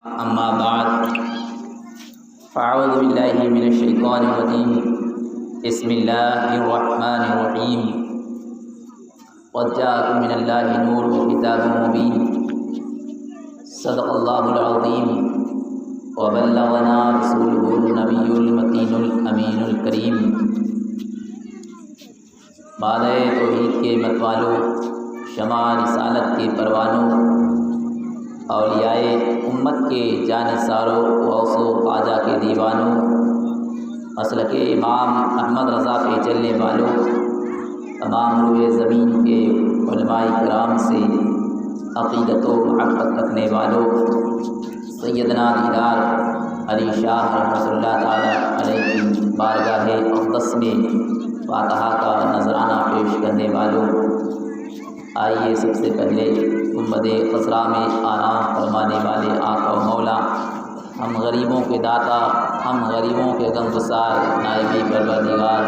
اما بعد فاعوذ باللہ من الشیطان الرجیم بسم اللہ الرحمن الرحیم قد جاءکم من اللہ نور وکتاب مبین صدق اللہ العظیم وبلغنا رسولہ النبی المتین الامین الکریم۔ بادۂ توحید کے متوالوں، شمع رسالت کے پروانوں، اولیاء امت کے جانثاروں، غوث و خواجہ کے دیوانوں، مسلک امام احمد رضا پہ چلنے والوں، تمام روئے زمین کے علماء کرام سے عقیدت و محبت رکھنے والوں، سیدنا دیدار علی شاہ رحمۃ اللہ تعالیٰ علیہ کی بارگاہ اقدس میں فاتحہ کا نذرانہ پیش کرنے والوں، آئیے سب سے پہلے گنبد خضرا میں آرام فرمانے والے آقا و مولا، ہم غریبوں کے داتا، ہم غریبوں کے غمگسار، نائبی پروردگار،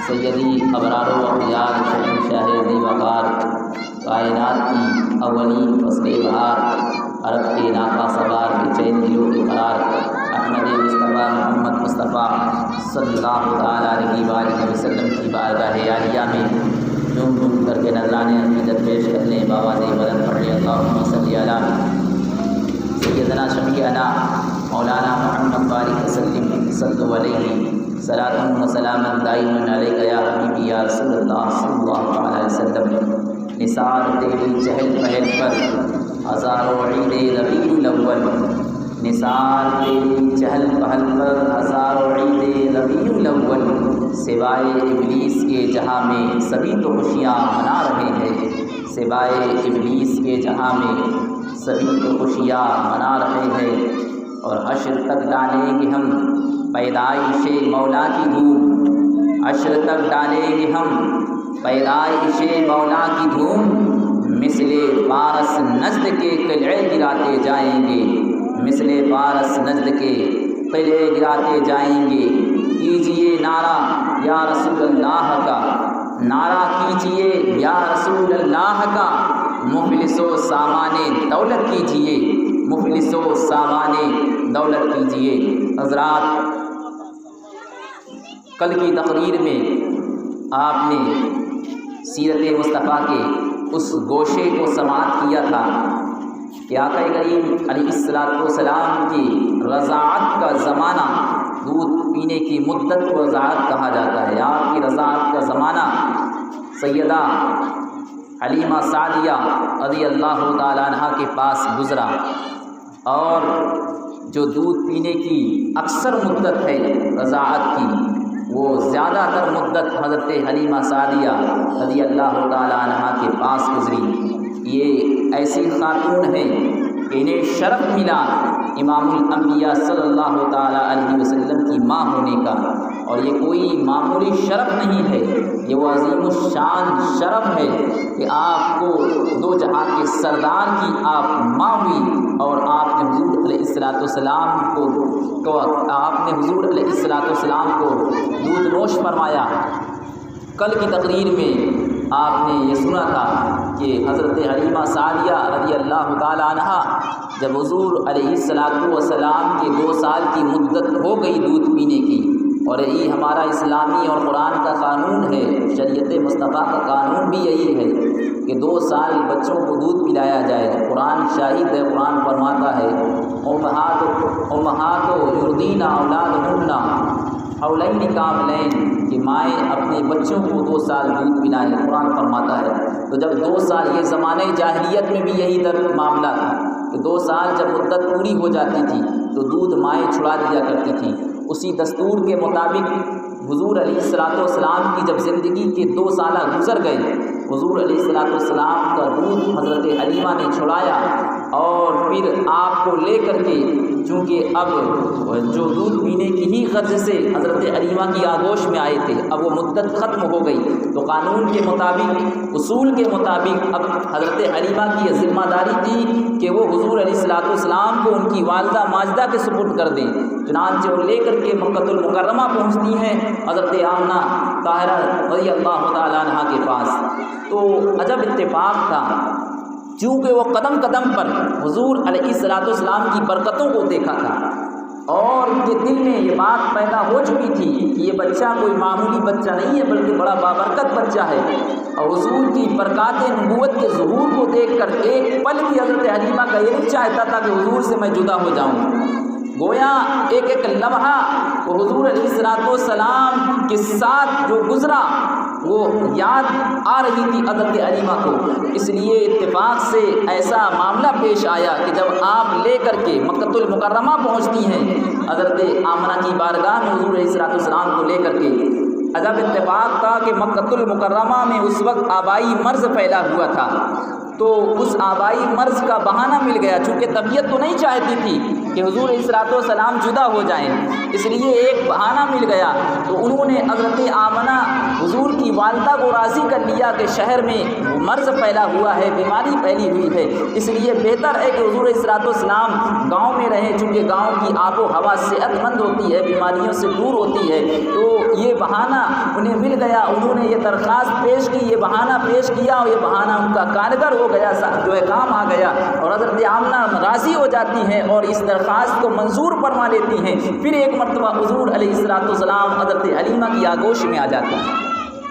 سیدی ابرار و اخیار، شہنشاہ ذی وقار، کائنات کی اولین فصل بہار، عرب کے ناقہ سوار کے چین دلوں کے قرار، احمد مصطفیٰ محمد مصطفیٰ صلی اللہ تعالیٰ علیہ وآلہ وسلم کی بارگاہ عالیہ میں جھوم جھوم کر کے نذرانے عقیدت پیش کرنے بابا دے بلند پڑھنے اللہم صلی علی سیدنا شفیعنا مولانا محمد بارک وسلم صلو علیہ صلاۃ و سلاما دائما علیک یا حبیبی یا رسول اللہ صلی اللہ علیہ وسلم۔ نثار تیری چہل پہل پر ہزاروں عید ربیع الاول، نثار تیری چہل پہل پر ہزاروں عید ربیع الاول، سوائے ابلیس کے جہاں میں سبھی تو خوشیاں منا رہے ہیں، سوائے ابلیس کے جہاں میں سبھی تو خوشیاں منا رہے ہیں، اور حشر تک ڈالیں گے ہم پیدائش مولا کی دھوم، حشر تک ڈالیں گے ہم پیدائش مولا کی دھوم، مثل پارس نجد کے قلعے گراتے جائیں گے، مثل پارس نجد کے قلعے گراتے جائیں گے۔ کیجئے نعرہ یا رسول اللہ کا، نعرہ کیجئے یا رسول اللہ کا، مفلس و سامان دولت کیجئے، مفلس و سامان دولت کیجئے۔ حضرات، کل کی تقریر میں آپ نے سیرت مصطفیٰ کے اس گوشے کو سماعت کیا تھا کہ آقا کریم علیہ السلام کی رضاعت کا زمانہ، دودھ پینے کی مدت کو رضاعت کہا جاتا ہے۔ آپ کی رضاعت کا زمانہ سیدہ حلیمہ سعدیہ رضی اللہ تعالیٰ عنہ کے پاس گزرا، اور جو دودھ پینے کی اکثر مدت ہے رضاعت کی، وہ زیادہ تر مدت حضرت حلیمہ سعدیہ رضی اللہ تعالیٰ عنہ کے پاس گزری۔ یہ ایسی خاتون ہیں کہ انہیں شرف ملا امام الانبیاء صلی اللہ تعالیٰ علیہ وسلم کی ماں ہونے کا، اور یہ کوئی معمولی شرف نہیں ہے، یہ وہ عظیم الشان شرف ہے کہ آپ کو دو جہاں کے سردار کی آپ ماں ہوئی، اور آپ نے حضور علیہ السلام کو دودھ نوش فرمایا۔ کل کی تقریر میں آپ نے یہ سنا تھا کہ حضرت حلیمہ سعدیہ رضی اللہ تعالیٰ عنہ جب حضور علیہ السلام کے 2 سال کی مدت ہو گئی دودھ پینے کی، اور یہی ہمارا اسلامی اور قرآن کا قانون ہے، شریعت مصطفیٰ کا قانون بھی یہی ہے کہ 2 سال بچوں کو دودھ پلایا جائے۔ قرآن شاہد ہے، قرآن فرماتا ہے امہات یرضین اولادہن حولین کاملین، کہ مائیں اپنے بچوں کو 2 سال دودھ پلائیں، قرآن فرماتا ہے۔ تو جب 2 سال، یہ زمانہ جاہلیت میں بھی یہی معاملہ تھا کہ 2 سال جب مدت پوری ہو جاتی تھی تو دودھ مائیں چھڑا دیا کرتی تھی۔ اسی دستور کے مطابق حضور علیہ السلام کی جب زندگی کے 2 سالہ گزر گئے، حضور علیہ السلام کا دودھ حضرت حلیمہ نے چھڑایا، اور پھر آپ کو لے کر کے، چونکہ اب جو دودھ پینے کی ہی غرض سے حضرت حلیمہ کی آغوش میں آئے تھے، اب وہ مدت ختم ہو گئی، تو قانون کے مطابق، اصول کے مطابق اب حضرت حلیمہ کی یہ ذمہ داری تھی کہ وہ حضور علیہ السلام کو ان کی والدہ ماجدہ کے سپرد کر دیں۔ چنانچہ وہ لے کر کے مکہ المکرمہ پہنچتی ہیں حضرت آمنہ طاہرہ رضی اللہ تعالیٰ عنہ کے پاس۔ تو عجب اتفاق تھا چونکہ وہ قدم قدم پر حضور علیہ الصلوۃ والسلام کی برکتوں کو دیکھا تھا اور ان کے دل میں یہ بات پیدا ہو چکی تھی کہ یہ بچہ کوئی معمولی بچہ نہیں ہے بلکہ بڑا بابرکت بچہ ہے، اور حضور کی برکات نبوت کے ظہور کو دیکھ کر ایک پل بھی حضرت حلیمہ کا یہ نہیں چاہتا تھا کہ حضور سے میں جدا ہو جاؤں۔ گویا ایک ایک لمحہ وہ حضور علیہ الصلوۃ والسلام کے ساتھ جو گزرا وہ یاد آ رہی تھی حضرت حلیمہ کو، اس لیے اتفاق سے ایسا معاملہ پیش آیا کہ جب آپ لے کر کے مکۃ المکرمہ پہنچتی ہیں حضرت آمنہ کی بارگاہ میں حضور علیہ الصلوۃ والسلام کو لے کر کے، عجب اتفاق تھا کہ مکۃ المکرمہ میں اس وقت آبائی مرض پھیلا ہوا تھا، تو اس آبائی مرض کا بہانہ مل گیا، چونکہ طبیعت تو نہیں چاہتی تھی کہ حضور علیہ الصلوۃ والسلام جدا ہو جائیں، اس لیے ایک بہانہ مل گیا، تو انہوں نے حضرت آمنہ حضور کی والدہ کو راضی کر لیا کہ شہر میں مرض پھیلا ہوا ہے، بیماری پھیلی ہوئی ہے، اس لیے بہتر ہے کہ حضور علیہ الصلوۃ والسلام گاؤں میں رہیں، چونکہ گاؤں کی آب و ہوا صحت مند ہوتی ہے، بیماریوں سے دور ہوتی ہے، تو یہ بہانہ انہیں مل گیا، انہوں نے یہ درخواست پیش کی، یہ بہانہ پیش کیا اور یہ بہانہ ان کا کارگر ہو گیا، جو ہے کام آ گیا، اور حضرت آمنہ راضی ہو جاتی ہیں اور اس درخواست کو منظور فرما لیتی ہیں۔ پھر ایک مرتبہ حضور علیہ الصلوۃ والسلام حضرت حلیمہ کی آغوش میں آ جاتے ہیں،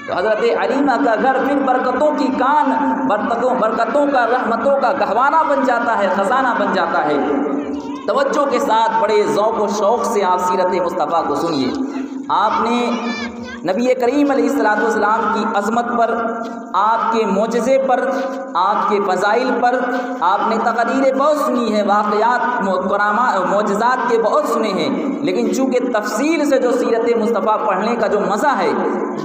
تو حضرت حلیمہ کا گھر پھر برکتوں کی کان، برکتوں کا، رحمتوں کا گہوارہ بن جاتا ہے، خزانہ بن جاتا ہے۔ توجہ کے ساتھ بڑے ذوق و شوق سے آپ سیرت مصطفیٰ کو سنیے۔ آپ نے نبی کریم علیہ الصلوۃ والسلام کی عظمت پر، آپ کے معجزے پر، آپ کے فضائل پر آپ نے تقریریں بہت سنی ہیں، واقعات معجزات کے بہت سنے ہیں، لیکن چونکہ تفصیل سے جو سیرت مصطفیٰ پڑھنے کا جو مزہ ہے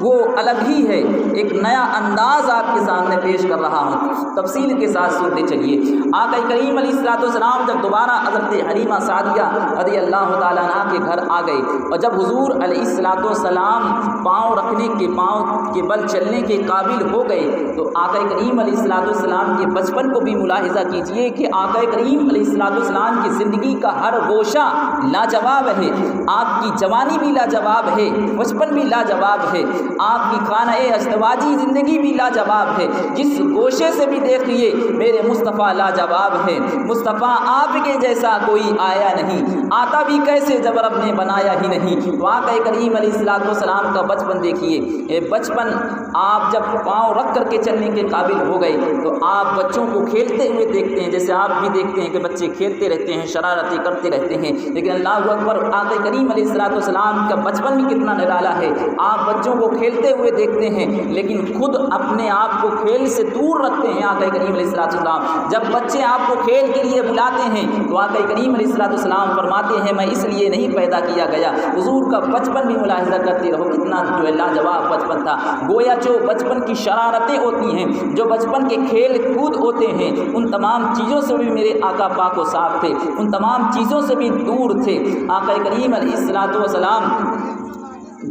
وہ الگ ہی ہے، ایک نیا انداز آپ کے سامنے پیش کر رہا ہوں، تفصیل کے ساتھ سنتے چلیے۔ آقا کریم علیہ الصلوۃ والسلام جب دوبارہ حضرت حلیمہ سعدیہ رضی اللہ تعالیٰ عنہ کے گھر آ گئے، اور جب حضور علیہ الصلوۃ والسلام پاؤں رکھنے کے، پاؤں کے بل چلنے کے قابل ہو گئے، تو آقا کریم علیہ الصلوۃ والسلام کے بچپن کو بھی ملاحظہ کیجئے کہ آقا کریم علیہ الصلوۃ والسلام کی زندگی کا ہر گوشہ لاجواب ہے، آپ کی جوانی بھی لاجواب ہے، بچپن بھی لاجواب ہے، آپ کی خانہ ازدواجی زندگی بھی لاجواب ہے، جس گوشے سے بھی دیکھیے میرے مصطفیٰ لاجواب ہے، مصطفیٰ آپ کے جیسا کوئی آیا نہیں، آتا بھی کیسے جب رب نے بنایا ہی نہیں۔ تو آقا کریم علیہ الصلوۃ والسلام کا بچپن دیکھیے، بچپن آپ جب پاؤں رکھ کر کے چلنے کے قابل ہو گئے تو آپ بچوں کو کھیلتے ہوئے دیکھتے ہیں، جیسے آپ بھی دیکھتے ہیں کہ بچے کھیلتے رہتے ہیں، شرارتیں کرتے رہتے ہیں، لیکن اللہ اکبر، آقا کریم علیہ الصلوۃ والسلام کا بچپن بھی کتنا نرالا ہے، آپ بچوں کو کھیلتے ہوئے دیکھتے ہیں لیکن خود اپنے آپ کو کھیل سے دور رکھتے ہیں۔ آقا کریم علیہ الصلوۃ والسلام جب بچے آپ کو کھیل کے لیے بلاتے ہیں تو آقا کریم علیہ الصلوۃ والسلام فرماتے ہیں میں اس لیے نہیں پیدا کیا گیا۔ حضور کا بچپن بھی ملاحظہ کرتے رہو، کتنا جو ہے لاجواب بچپن تھا، گویا جو بچپن کی شرارتیں ہوتی ہیں، جو بچپن کے کھیل کود ہوتے ہیں، ان تمام چیزوں سے بھی میرے آقا پاک و صاف تھے، ان تمام چیزوں سے بھی دور تھے۔ آقا کریم علیہ الصلوۃ والسلام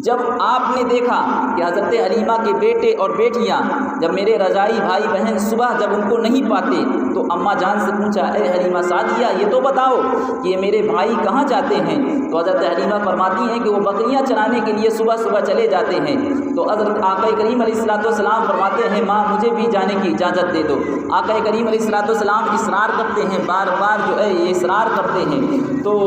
جب آپ نے دیکھا کہ حضرت حلیمہ کے بیٹے اور بیٹیاں، جب میرے رضائی بھائی بہن صبح جب ان کو نہیں پاتے تو اماں جان سے پوچھا اے حلیمہ سعدیہ یہ تو بتاؤ کہ یہ میرے بھائی کہاں جاتے ہیں؟ تو حضرت حلیمہ فرماتی ہیں کہ وہ بکریاں چرانے کے لیے صبح صبح چلے جاتے ہیں۔ تو حضرت آقا کریم علیہ الصلوۃ والسلام فرماتے ہیں ماں مجھے بھی جانے کی اجازت دے دو۔ آقا کریم علیہ الصلوۃ والسلام اصرار کرتے ہیں، بار بار جو ہے یہ اصرار کرتے ہیں، تو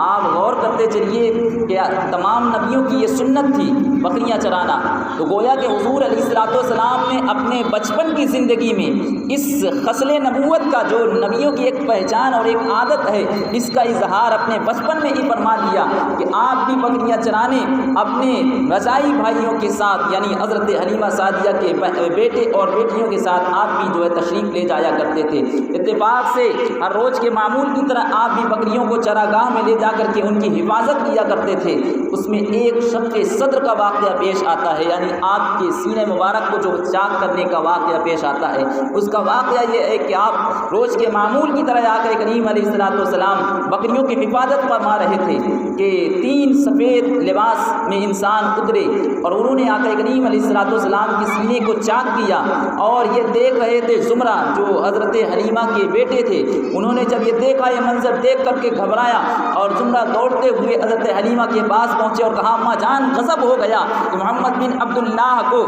آپ غور کرتے چلیے کہ تمام نبیوں کی یہ سنت تھی بکریاں چرانا، تو گویا کہ حضور علیہ الصلوۃ والسلام نے اپنے بچپن کی زندگی میں اس خصل نبوت کا جو نبیوں کی ایک پہچان اور ایک عادت ہے، اس کا اظہار اپنے بچپن میں ہی فرما دیا کہ آپ بھی بکریاں چرانے اپنے رضائی بھائیوں کے ساتھ یعنی حضرت حلیمہ سعدیہ کے بیٹے اور بیٹیوں کے ساتھ آپ بھی جو ہے تشریف لے جایا کرتے تھے۔ اتفاق سے ہر روز کے معمول کی طرح آپ بھی بکریوں کو چراگاہ میں لے جا کر کے ان کی حفاظت کیا کرتے تھے۔ اس میں ایک شق صدر کا واقعہ پیش آتا ہے، یعنی آپ کے سینے مبارک کو جو چاک کرنے کا واقعہ پیش آتا ہے، اس کا واقعہ یہ ہے کہ آپ روز کے معمول کی طرح آقا کریم علیہ الصلوۃ والسلام بکریوں کی حفاظت فرما رہے تھے کہ 3 سفید لباس میں انسان اترے اور انہوں نے آقا کریم علیہ الصلوۃ والسلام کے سینے کو چاک کیا، اور یہ دیکھ رہے تھے زمرہ جو حضرت حلیمہ کے بیٹے تھے، انہوں نے جب یہ دیکھا، یہ منظر دیکھ کر کے گھبرایا اور زمرہ دوڑتے ہوئے حضرت حلیمہ کے پاس پہنچے اور کہا اماں جان غضب ہو گیا کہ محمد بن عبداللہ کو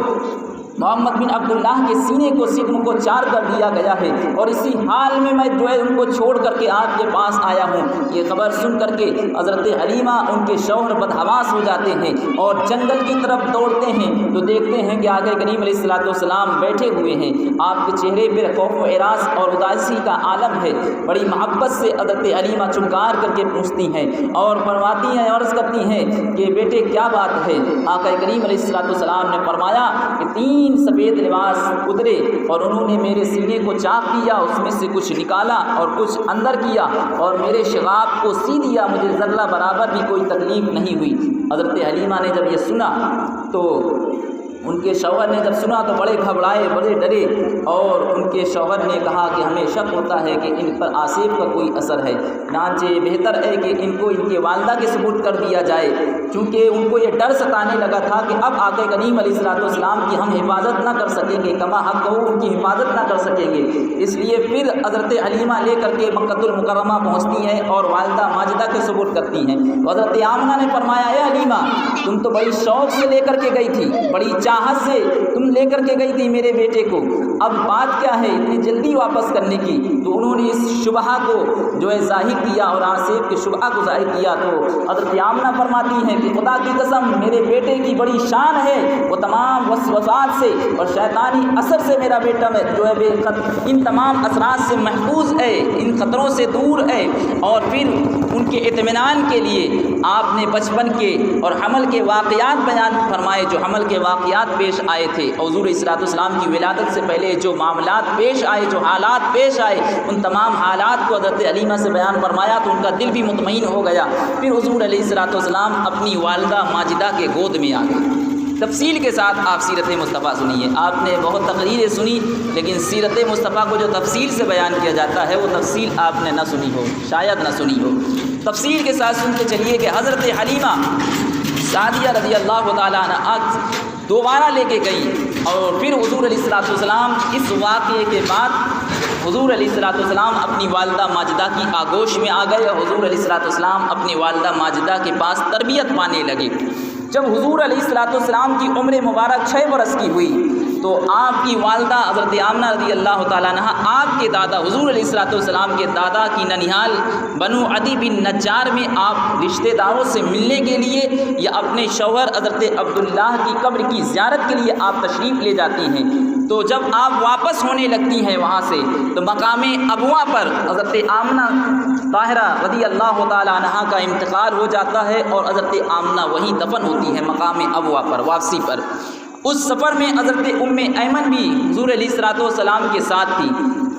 محمد بن عبداللہ کے سینے کو سجن کو چار کر دیا گیا ہے، اور اسی حال میں میں جو ہے ان کو چھوڑ کر کے آپ کے پاس آیا ہوں۔ یہ خبر سن کر کے حضرت حلیمہ ان کے شوہر بدحواس ہو جاتے ہیں اور جنگل کی طرف دوڑتے ہیں تو دیکھتے ہیں کہ آقا کریم علیہ الصلوۃ والسلام بیٹھے ہوئے ہیں۔ آپ کے چہرے پر خوف و ہراس اور اداسی کا عالم ہے۔ بڑی محبت سے حضرت حلیمہ چمکار کر کے پوچھتی ہیں اور فرماتی ہیں، عرض کرتی ہیں کہ بیٹے کیا بات ہے؟ آقا کریم علیہ الصلوۃ والسلام نے فرمایا کہ 3 سفید لباس اترے اور انہوں نے میرے سینے کو چاک کیا، اس میں سے کچھ نکالا اور کچھ اندر کیا اور میرے شغاف کو سی دیا، مجھے ذرہ برابر بھی کوئی تکلیف نہیں ہوئی۔ حضرت حلیمہ نے جب یہ سنا تو ان کے شوہر نے جب سنا تو بڑے گھبرائے، بڑے ڈرے، اور ان کے شوہر نے کہا کہ ہمیں شک ہوتا ہے کہ ان پر آصف کا کوئی اثر ہے، چنانچہ بہتر ہے کہ ان کو ان کے والدہ کے سپرد کر دیا جائے، چونکہ ان کو یہ ڈر ستانے لگا تھا کہ اب آقا کریم علیہ الصلوۃ والسلام کی ہم حفاظت نہ کر سکیں گے، کما حق ہو ان کی حفاظت نہ کر سکیں گے۔ اس لیے پھر حضرت حلیمہ لے کر کے مکہ المکرمہ پہنچتی ہیں اور والدہ ماجدہ کے سپرد کرتی ہیں۔ حضرت آمنہ نے فرمایا، اے حلیمہ تم تو بڑی شوق سے لے کر کے گئی تھی، بڑی چاہت سے تم لے کر کے گئی تھی میرے بیٹے کو، اب بات کیا ہے اتنی جلدی واپس کرنے کی؟ تو انہوں نے اس شبہہ کو جو ہے ظاہر کیا اور آصف کے شبہہ کو ظاہر کیا۔ تو حضرت آمنہ فرماتی ہیں کہ خدا کی قسم میرے بیٹے کی بڑی شان ہے، وہ تمام وسوسات سے اور شیطانی اثر سے میرا بیٹا جو ہے ان تمام اثرات سے محفوظ ہے، ان خطروں سے دور ہے۔ اور پھر ان کے اطمینان کے لیے آپ نے بچپن کے اور حمل کے واقعات بیان فرمائے، جو حمل کے واقعات پیش آئے تھے، حضور علیہ الصلوۃ والسلام کی ولادت سے پہلے جو معاملات پیش آئے، جو حالات پیش آئے، ان تمام حالات کو حضرت حلیمہ سے بیان فرمایا تو ان کا دل بھی مطمئن ہو گیا۔ پھر حضور علیہ الصلوۃ والسلام اپنی والدہ ماجدہ کے گود میں آ گئے۔ تفصیل کے ساتھ آپ سیرت مصطفیٰ سنیے۔ آپ نے بہت تقریریں سنی، لیکن سیرت مصطفیٰ کو جو تفصیل سے بیان کیا جاتا ہے وہ تفصیل آپ نے نہ سنی ہو، شاید نہ سنی ہو۔ تفصیل کے ساتھ سنتے چلیے کہ حضرت حلیمہ سعدیہ رضی اللہ تعالیٰ عنہا دوبارہ لے کے گئی، اور پھر حضور علیہ الصلوۃ والسلام اس واقعے کے بعد حضور علیہ الصلوۃ والسلام اپنی والدہ ماجدہ کی آغوش میں آ گئے اور حضور علیہ الصلوۃ والسلام اپنی والدہ ماجدہ کے پاس تربیت پانے لگے۔ جب حضور علیہ الصلوۃ والسلام کی عمر مبارک 6 برس کی ہوئی تو آپ کی والدہ حضرت آمنہ رضی اللہ تعالیٰ عنہا آپ کے دادا حضور علیہ الصلوۃ والسلام کے دادا کی ننیال بنو عدی بن نجار میں آپ رشتہ داروں سے ملنے کے لیے یا اپنے شوہر حضرت عبداللہ کی قبر کی زیارت کے لیے آپ تشریف لے جاتی ہیں۔ تو جب آپ واپس ہونے لگتی ہیں وہاں سے تو مقام ابوا پر حضرت آمنہ طاہرہ رضی اللہ تعالیٰ عنہا کا انتقال ہو جاتا ہے اور حضرت آمنہ وہیں دفن ہوتی ہے مقام ابوا پر واپسی پر۔ اس سفر میں حضرت ام ایمن بھی حضور علیہ الصلوۃ والسلام کے ساتھ تھی،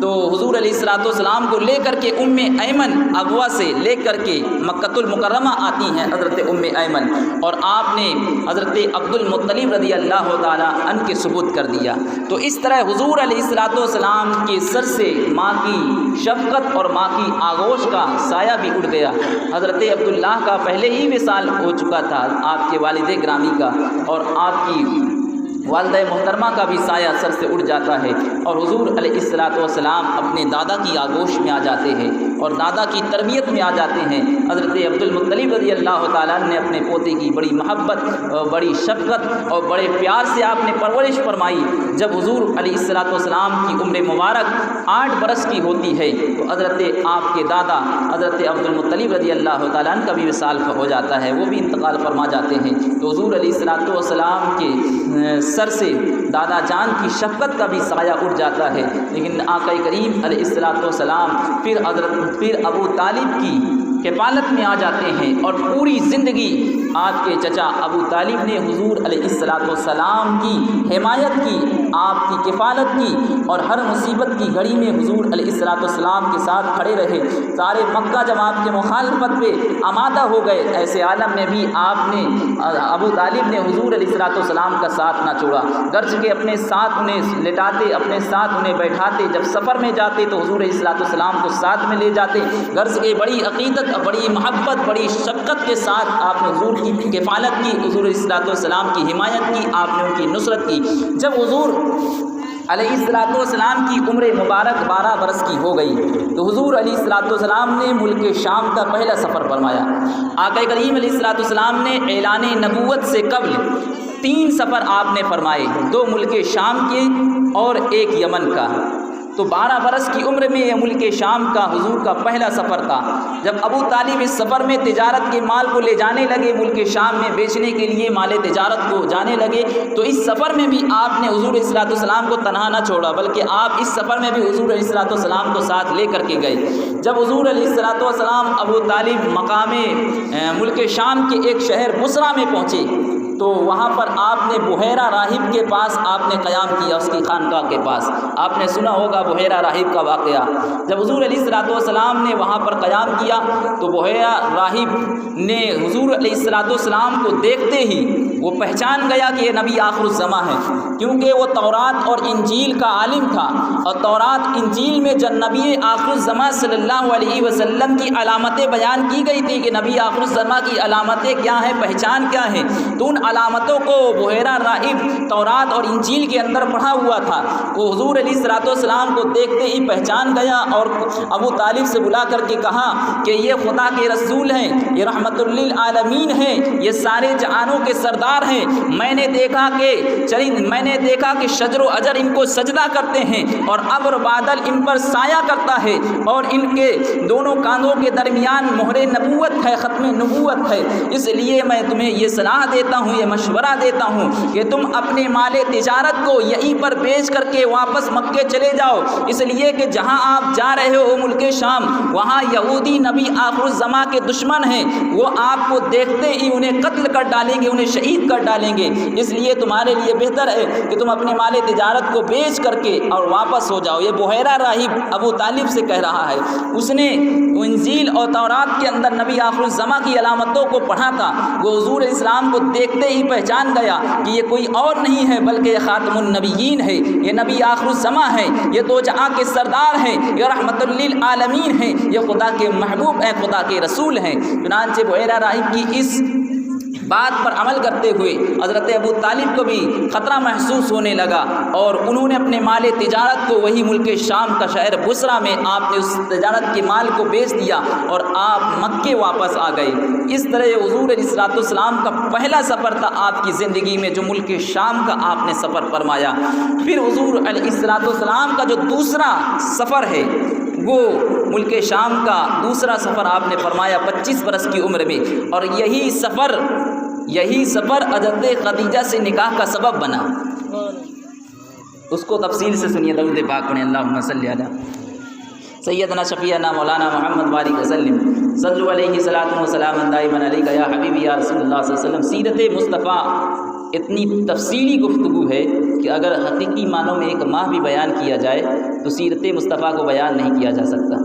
تو حضور علیہ الصلوۃ والسلام کو لے کر کے ام ایمن ابوا سے لے کر کے مکہ المکرمہ آتی ہیں حضرت ام ایمن، اور آپ نے حضرت عبد المطلب رضی اللہ تعالیٰ عنہ کے ثبوت کر دیا۔ تو اس طرح حضور علیہ الصلوۃ والسلام کے سر سے ماں کی شفقت اور ماں کی آغوش کا سایہ بھی اڑ گیا۔ حضرت عبداللہ کا پہلے ہی وصال ہو چکا تھا آپ کے والد گرامی کا، اور آپ کی والدہ محترمہ کا بھی سایہ سر سے اڑ جاتا ہے، اور حضور علیہ الصلوۃ والسلام اپنے دادا کی آغوش میں آ جاتے ہیں اور دادا کی تربیت میں آ جاتے ہیں۔ حضرت عبد المطلب رضی اللہ تعالیٰ نے اپنے پوتے کی بڑی محبت اور بڑی شفقت اور بڑے پیار سے آپ نے پرورش فرمائی۔ جب حضور علیہ الصلوۃ والسلام کی عمر مبارک 8 برس کی ہوتی ہے تو حضرت آپ کے دادا حضرت عبد المطلب رضی اللہ تعالیٰ عنہ کا بھی وصال ہو جاتا ہے، وہ بھی انتقال فرما جاتے ہیں۔ تو حضور علیہ الصلوۃ والسلام کے سر سے دادا جان کی شفقت کا بھی سایہ اڑ جاتا ہے، لیکن آقا کریم علیہ الصلوۃ والسلام پھر ابو طالب کی کفالت میں آ جاتے ہیں، اور پوری زندگی آپ کے چچا ابو طالب نے حضور علیہ الصلوۃ والسلام کی حمایت کی، آپ کی کفالت کی، اور ہر مصیبت کی گھڑی میں حضور علیہ الصلوۃ والسلام کے ساتھ کھڑے رہے۔ سارے مکہ جب آپ کے مخالفت پہ آمادہ ہو گئے، ایسے عالم میں بھی آپ نے ابو طالب نے حضور علیہ الصلوۃ والسلام کا ساتھ نہ چھوڑا، گرج کے اپنے ساتھ انہیں لٹاتے، اپنے ساتھ انہیں بیٹھاتے، جب سفر میں جاتے تو حضور علیہ الصلوۃ والسلام کو ساتھ میں لے جاتے، گرج کے بڑی عقیدت، بڑی محبت، بڑی شفقت کے ساتھ آپ نے حضور کی کفالت کی، حضور علیہ الصلوۃ والسلام کی حمایت کی، آپ نے ان کی نصرت کی۔ جب حضور علیہ الصلوۃ والسلام کی عمر مبارک 12 برس کی ہو گئی تو حضور علیہ الصلوۃ والسلام نے ملک شام کا پہلا سفر فرمایا۔ آقا کریم علیہ الصلوۃ والسلام نے اعلان نبوت سے قبل 3 سفر آپ نے فرمائے، 2 ملک شام کے اور 1 یمن کا۔ تو 12 برس کی عمر میں یہ ملک شام کا حضور کا پہلا سفر تھا۔ جب ابو طالب اس سفر میں تجارت کے مال کو لے جانے لگے، ملک شام میں بیچنے کے لیے مال تجارت کو جانے لگے، تو اس سفر میں بھی آپ نے حضور علیہ الصلوۃ والسلام کو تنہا نہ چھوڑا، بلکہ آپ اس سفر میں بھی حضور علیہ الصلوۃ والسلام کو ساتھ لے کر کے گئے۔ جب حضور علیہ الصلوۃ والسلام ابو طالب مقام ملک شام کے ایک شہر بصرہ میں پہنچے، تو وہاں پر آپ نے بحیرہ راہب کے پاس آپ نے قیام کیا، اس کی خانقاہ کے پاس۔ آپ نے سنا ہوگا بحیرہ راہب کا واقعہ۔ جب حضور علیہ الصلوۃ والسلام نے وہاں پر قیام کیا تو بحیرہ راہب نے حضور علیہ الصلوۃ والسلام کو دیکھتے ہی وہ پہچان گیا کہ یہ نبی آخر الزماں ہے، کیونکہ وہ تورات اور انجیل کا عالم تھا، اور تورات انجیل میں جب نبی آخر الزماں صلی اللہ علیہ وسلم کی علامتیں بیان کی گئی تھی کہ نبی آخر الزماں کی علامتیں کیا ہیں، پہچان کیا ہے، تو ان علامتوں کو بحیرہ راہب تورات اور انجیل کے اندر پڑھا ہوا تھا۔ وہ حضور علیہ الصلوۃ والسلام کو دیکھتے ہی پہچان گیا اور ابو طالب سے بلا کر کے کہا کہ یہ خدا کے رسول ہیں، یہ رحمت للعالمین ہیں، یہ سارے جہانوں کے سردار ہیں۔ میں نے دیکھا کہ شجر و اجر ان کو سجدہ کرتے ہیں اور ابر بادل ان پر سایہ کرتا ہے، اور ان کے دونوں کاندھوں کے درمیان مہر نبوت ہے، ختم نبوت ہے۔ اس لیے میں تمہیں یہ صلاح دیتا ہوں، یہ مشورہ دیتا ہوں کہ تم اپنے مال تجارت کو یہیں پر بیچ کر کے واپس مکے چلے جاؤ، اس لیے کہ جہاں آپ جا رہے ہو ملک شام، وہاں یہودی نبی آخر الزماں کے دشمن ہیں، وہ آپ کو دیکھتے ہی انہیں قتل کر ڈالیں گے، انہیں شہید کر ڈالیں گے۔ اس لیے تمہارے لیے بہتر ہے کہ تم اپنے مال تجارت کو بیچ کر کے اور واپس ہو جاؤ۔ یہ بحیرہ راہب ابو طالب سے کہہ رہا ہے، اس نے انجیل اور تورات کے اندر نبی آخر الزماں کی علامتوں کو پڑھا تھا۔ وہ حضور اسلام کو دیکھتے ہی پہچان گیا کہ یہ کوئی اور نہیں ہے بلکہ یہ خاتم النبیین ہے، یہ نبی آخر الزماں ہے، یہ دو جہاں کے سردار ہیں، یہ رحمت للعالمین ہیں، یہ خدا کے محبوب ہیں، خدا کے رسول ہیں۔ چنانچہ بحیرہ راہب کی اس بات پر عمل کرتے ہوئے حضرت ابو طالب کو بھی خطرہ محسوس ہونے لگا، اور انہوں نے اپنے مال تجارت کو وہی ملک شام کا شہر بصرہ میں آپ نے اس تجارت کے مال کو بیچ دیا اور آپ مکے واپس آ گئے۔ اس طرح حضور علیہ الصلوۃ والسلام کا پہلا سفر تھا آپ کی زندگی میں، جو ملک شام کا آپ نے سفر فرمایا۔ پھر حضور علیہ الصلوۃ والسلام کا جو دوسرا سفر ہے وہ ملک شام کا دوسرا سفر آپ نے فرمایا 25 برس کی عمر میں، اور یہی سفر حضرت خدیجہ سے نکاح کا سبب بنا۔ اس کو تفصیل سے سنیے، درود پاک پڑھیں، اللہم صلی علی سیدنا شفیعنا مولانا محمد بارک وسلم، صلو علیہ صلاۃ و سلام دائما علیک یا حبیبی یا رسول اللہ صلی اللہ علیہ وسلم۔ سیرت مصطفیٰ اتنی تفصیلی گفتگو ہے کہ اگر حقیقی معنوں میں ایک ماہ بھی بیان کیا جائے تو سیرت مصطفیٰ کو بیان نہیں کیا جا سکتا۔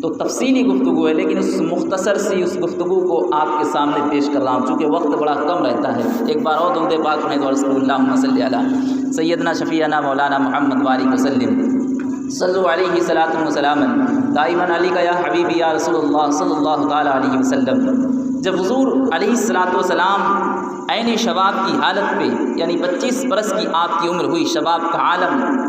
تو تفصیلی گفتگو ہے، لیکن اس مختصر سی اس گفتگو کو آپ کے سامنے پیش کر رہا ہوں چونکہ وقت بڑا کم رہتا ہے۔ ایک بار اور درود پاک پڑھیں تو رسول اللہ صلی علی سیدنا شفیعنا مولانا محمد بارک وسلم، صلو علیہ صلاۃ و سلام دائما علیک یا حبیبی یا رسول اللہ صلی اللہ تعالیٰ علیہ وسلم۔ جب حضور علیہ الصلوۃ والسلام عین شباب کی حالت پہ، یعنی 25 برس کی آپ کی عمر ہوئی، شباب کا عالم،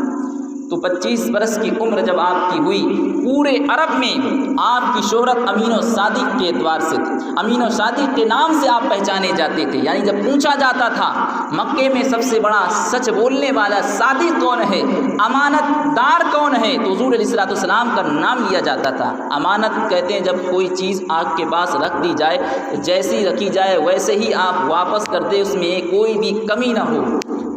تو 25 برس کی عمر جب آپ کی ہوئی، پورے عرب میں آپ کی شہرت امین و صادق کے اعتبار سے تھی۔ امین و صادق کے نام سے آپ پہچانے جاتے تھے، یعنی جب پوچھا جاتا تھا مکے میں سب سے بڑا سچ بولنے والا صادق کون ہے، امانت دار کون ہے، تو حضور علیہ الصلوۃ والسلام کا نام لیا جاتا تھا۔ امانت کہتے ہیں جب کوئی چیز آپ کے پاس رکھ دی جائے، جیسی رکھی جائے ویسے ہی آپ واپس کر دیں، اس میں کوئی بھی کمی نہ ہو،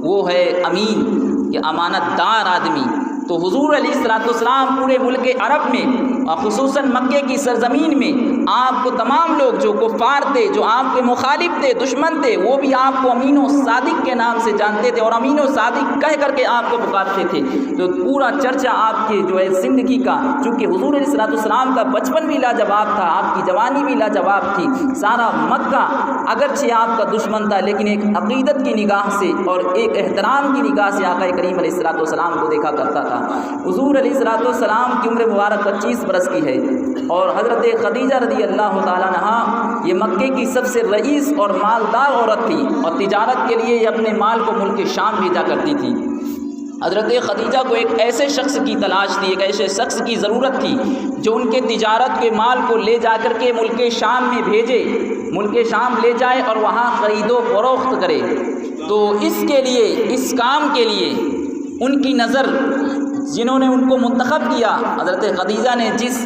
وہ ہے امین، کہ امانت دار آدمی۔ تو حضور علیہ الصلوۃ والسلام پورے ملک عرب میں اور خصوصاً مکے کی سرزمین میں آپ کو تمام لوگ جو کفار تھے، جو آپ کے مخالف تھے، دشمن تھے، وہ بھی آپ کو امین و صادق کے نام سے جانتے تھے اور امین و صادق کہہ کر کے آپ کو پکارتے تھے۔ تو پورا چرچا آپ کے جو ہے زندگی کا، چونکہ حضور علیہ الصلوۃ والسلام کا بچپن بھی لاجواب تھا، آپ کی جوانی بھی لاجواب تھی، سارا مکہ اگرچہ آپ کا دشمن تھا لیکن ایک عقیدت کی نگاہ سے اور ایک احترام کی نگاہ سے آقا کریم علیہ الصلوۃ والسلام کو دیکھا کرتا تھا۔ حضور علیہ الصلوۃ والسلام کی عمر مبارک 25 برس کی ہے، اور حضرت خدیجہ رضی اللہ تعالیٰ عنہا یہ مکے کی سب سے رئیس اور مالدار عورت تھی، اور تجارت کے لیے یہ اپنے مال کو ملک شام بھیجا کرتی تھی۔ حضرت خدیجہ کو ایک ایسے شخص کی تلاش تھی، ایک ایسے شخص کی ضرورت تھی جو ان کے تجارت کے مال کو لے جا کر کے ملک شام میں بھیجے، ملک شام لے جائے اور وہاں خرید و فروخت کرے۔ تو اس کے لیے، اس کام کے لیے ان کی نظر جنہوں نے ان کو منتخب کیا، حضرت خدیجہ نے جس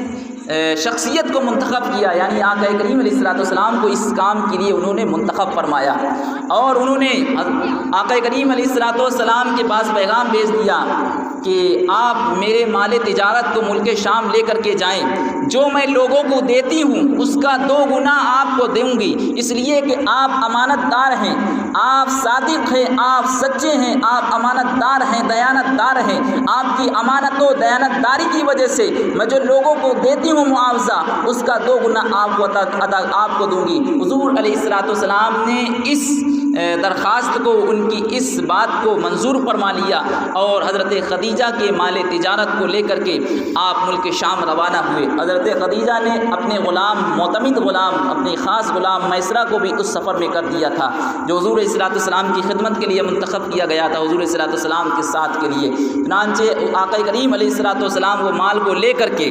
شخصیت کو منتخب کیا، یعنی آقا کریم علیہ الصلوۃ والسلام کو اس کام کے لیے انہوں نے منتخب فرمایا، اور انہوں نے آقا کریم علیہ الصلوۃ والسلام کے پاس پیغام بھیج دیا کہ آپ میرے مال تجارت کو ملک شام لے کر کے جائیں، جو میں لوگوں کو دیتی ہوں اس کا 2 گنا آپ کو دوں گی، اس لیے کہ آپ امانت دار ہیں، آپ صادق ہیں، آپ سچے ہیں، آپ امانت دار ہیں، دیانت دار ہیں، آپ کی امانت و دیانت داری کی وجہ سے میں جو لوگوں کو دیتی ہوں معاوضہ اس کا 2 گنا آپ کو دوں گی۔ حضور علیہ الصلوۃ والسلام نے اس درخواست کو، ان کی اس بات کو منظور فرما لیا، اور حضرت خدیجہ کے مال تجارت کو لے کر کے آپ ملک شام روانہ ہوئے۔ حضرت خدیجہ نے اپنے غلام، معتمد غلام، اپنے خاص غلام میسرہ کو بھی اس سفر میں کر دیا تھا، جو حضور علیہ الصلوۃ والسلام کی خدمت کے لیے منتخب کیا گیا تھا، حضور علیہ الصلوۃ والسلام کے ساتھ کے لیے۔ چنانچہ آقا کریم علیہ الصلوۃ والسلام وہ مال کو لے کر کے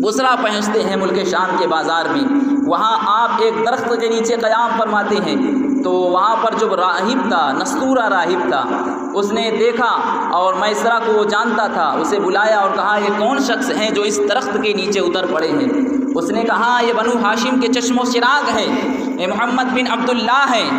بصرہ پہنچتے ہیں ملک شام کے بازار میں۔ وہاں آپ ایک درخت کے نیچے قیام فرماتے ہیں، تو وہاں پر جو راہب تھا، نستورہ راہب تھا، اس نے دیکھا اور میسرہ کو وہ جانتا تھا، اسے بلایا اور کہا یہ کون شخص ہیں جو اس درخت کے نیچے اتر پڑے ہیں؟ اس نے کہا یہ بنو ہاشم کے چشم و چراغ ہیں، یہ محمد بن عبداللہ ہیں،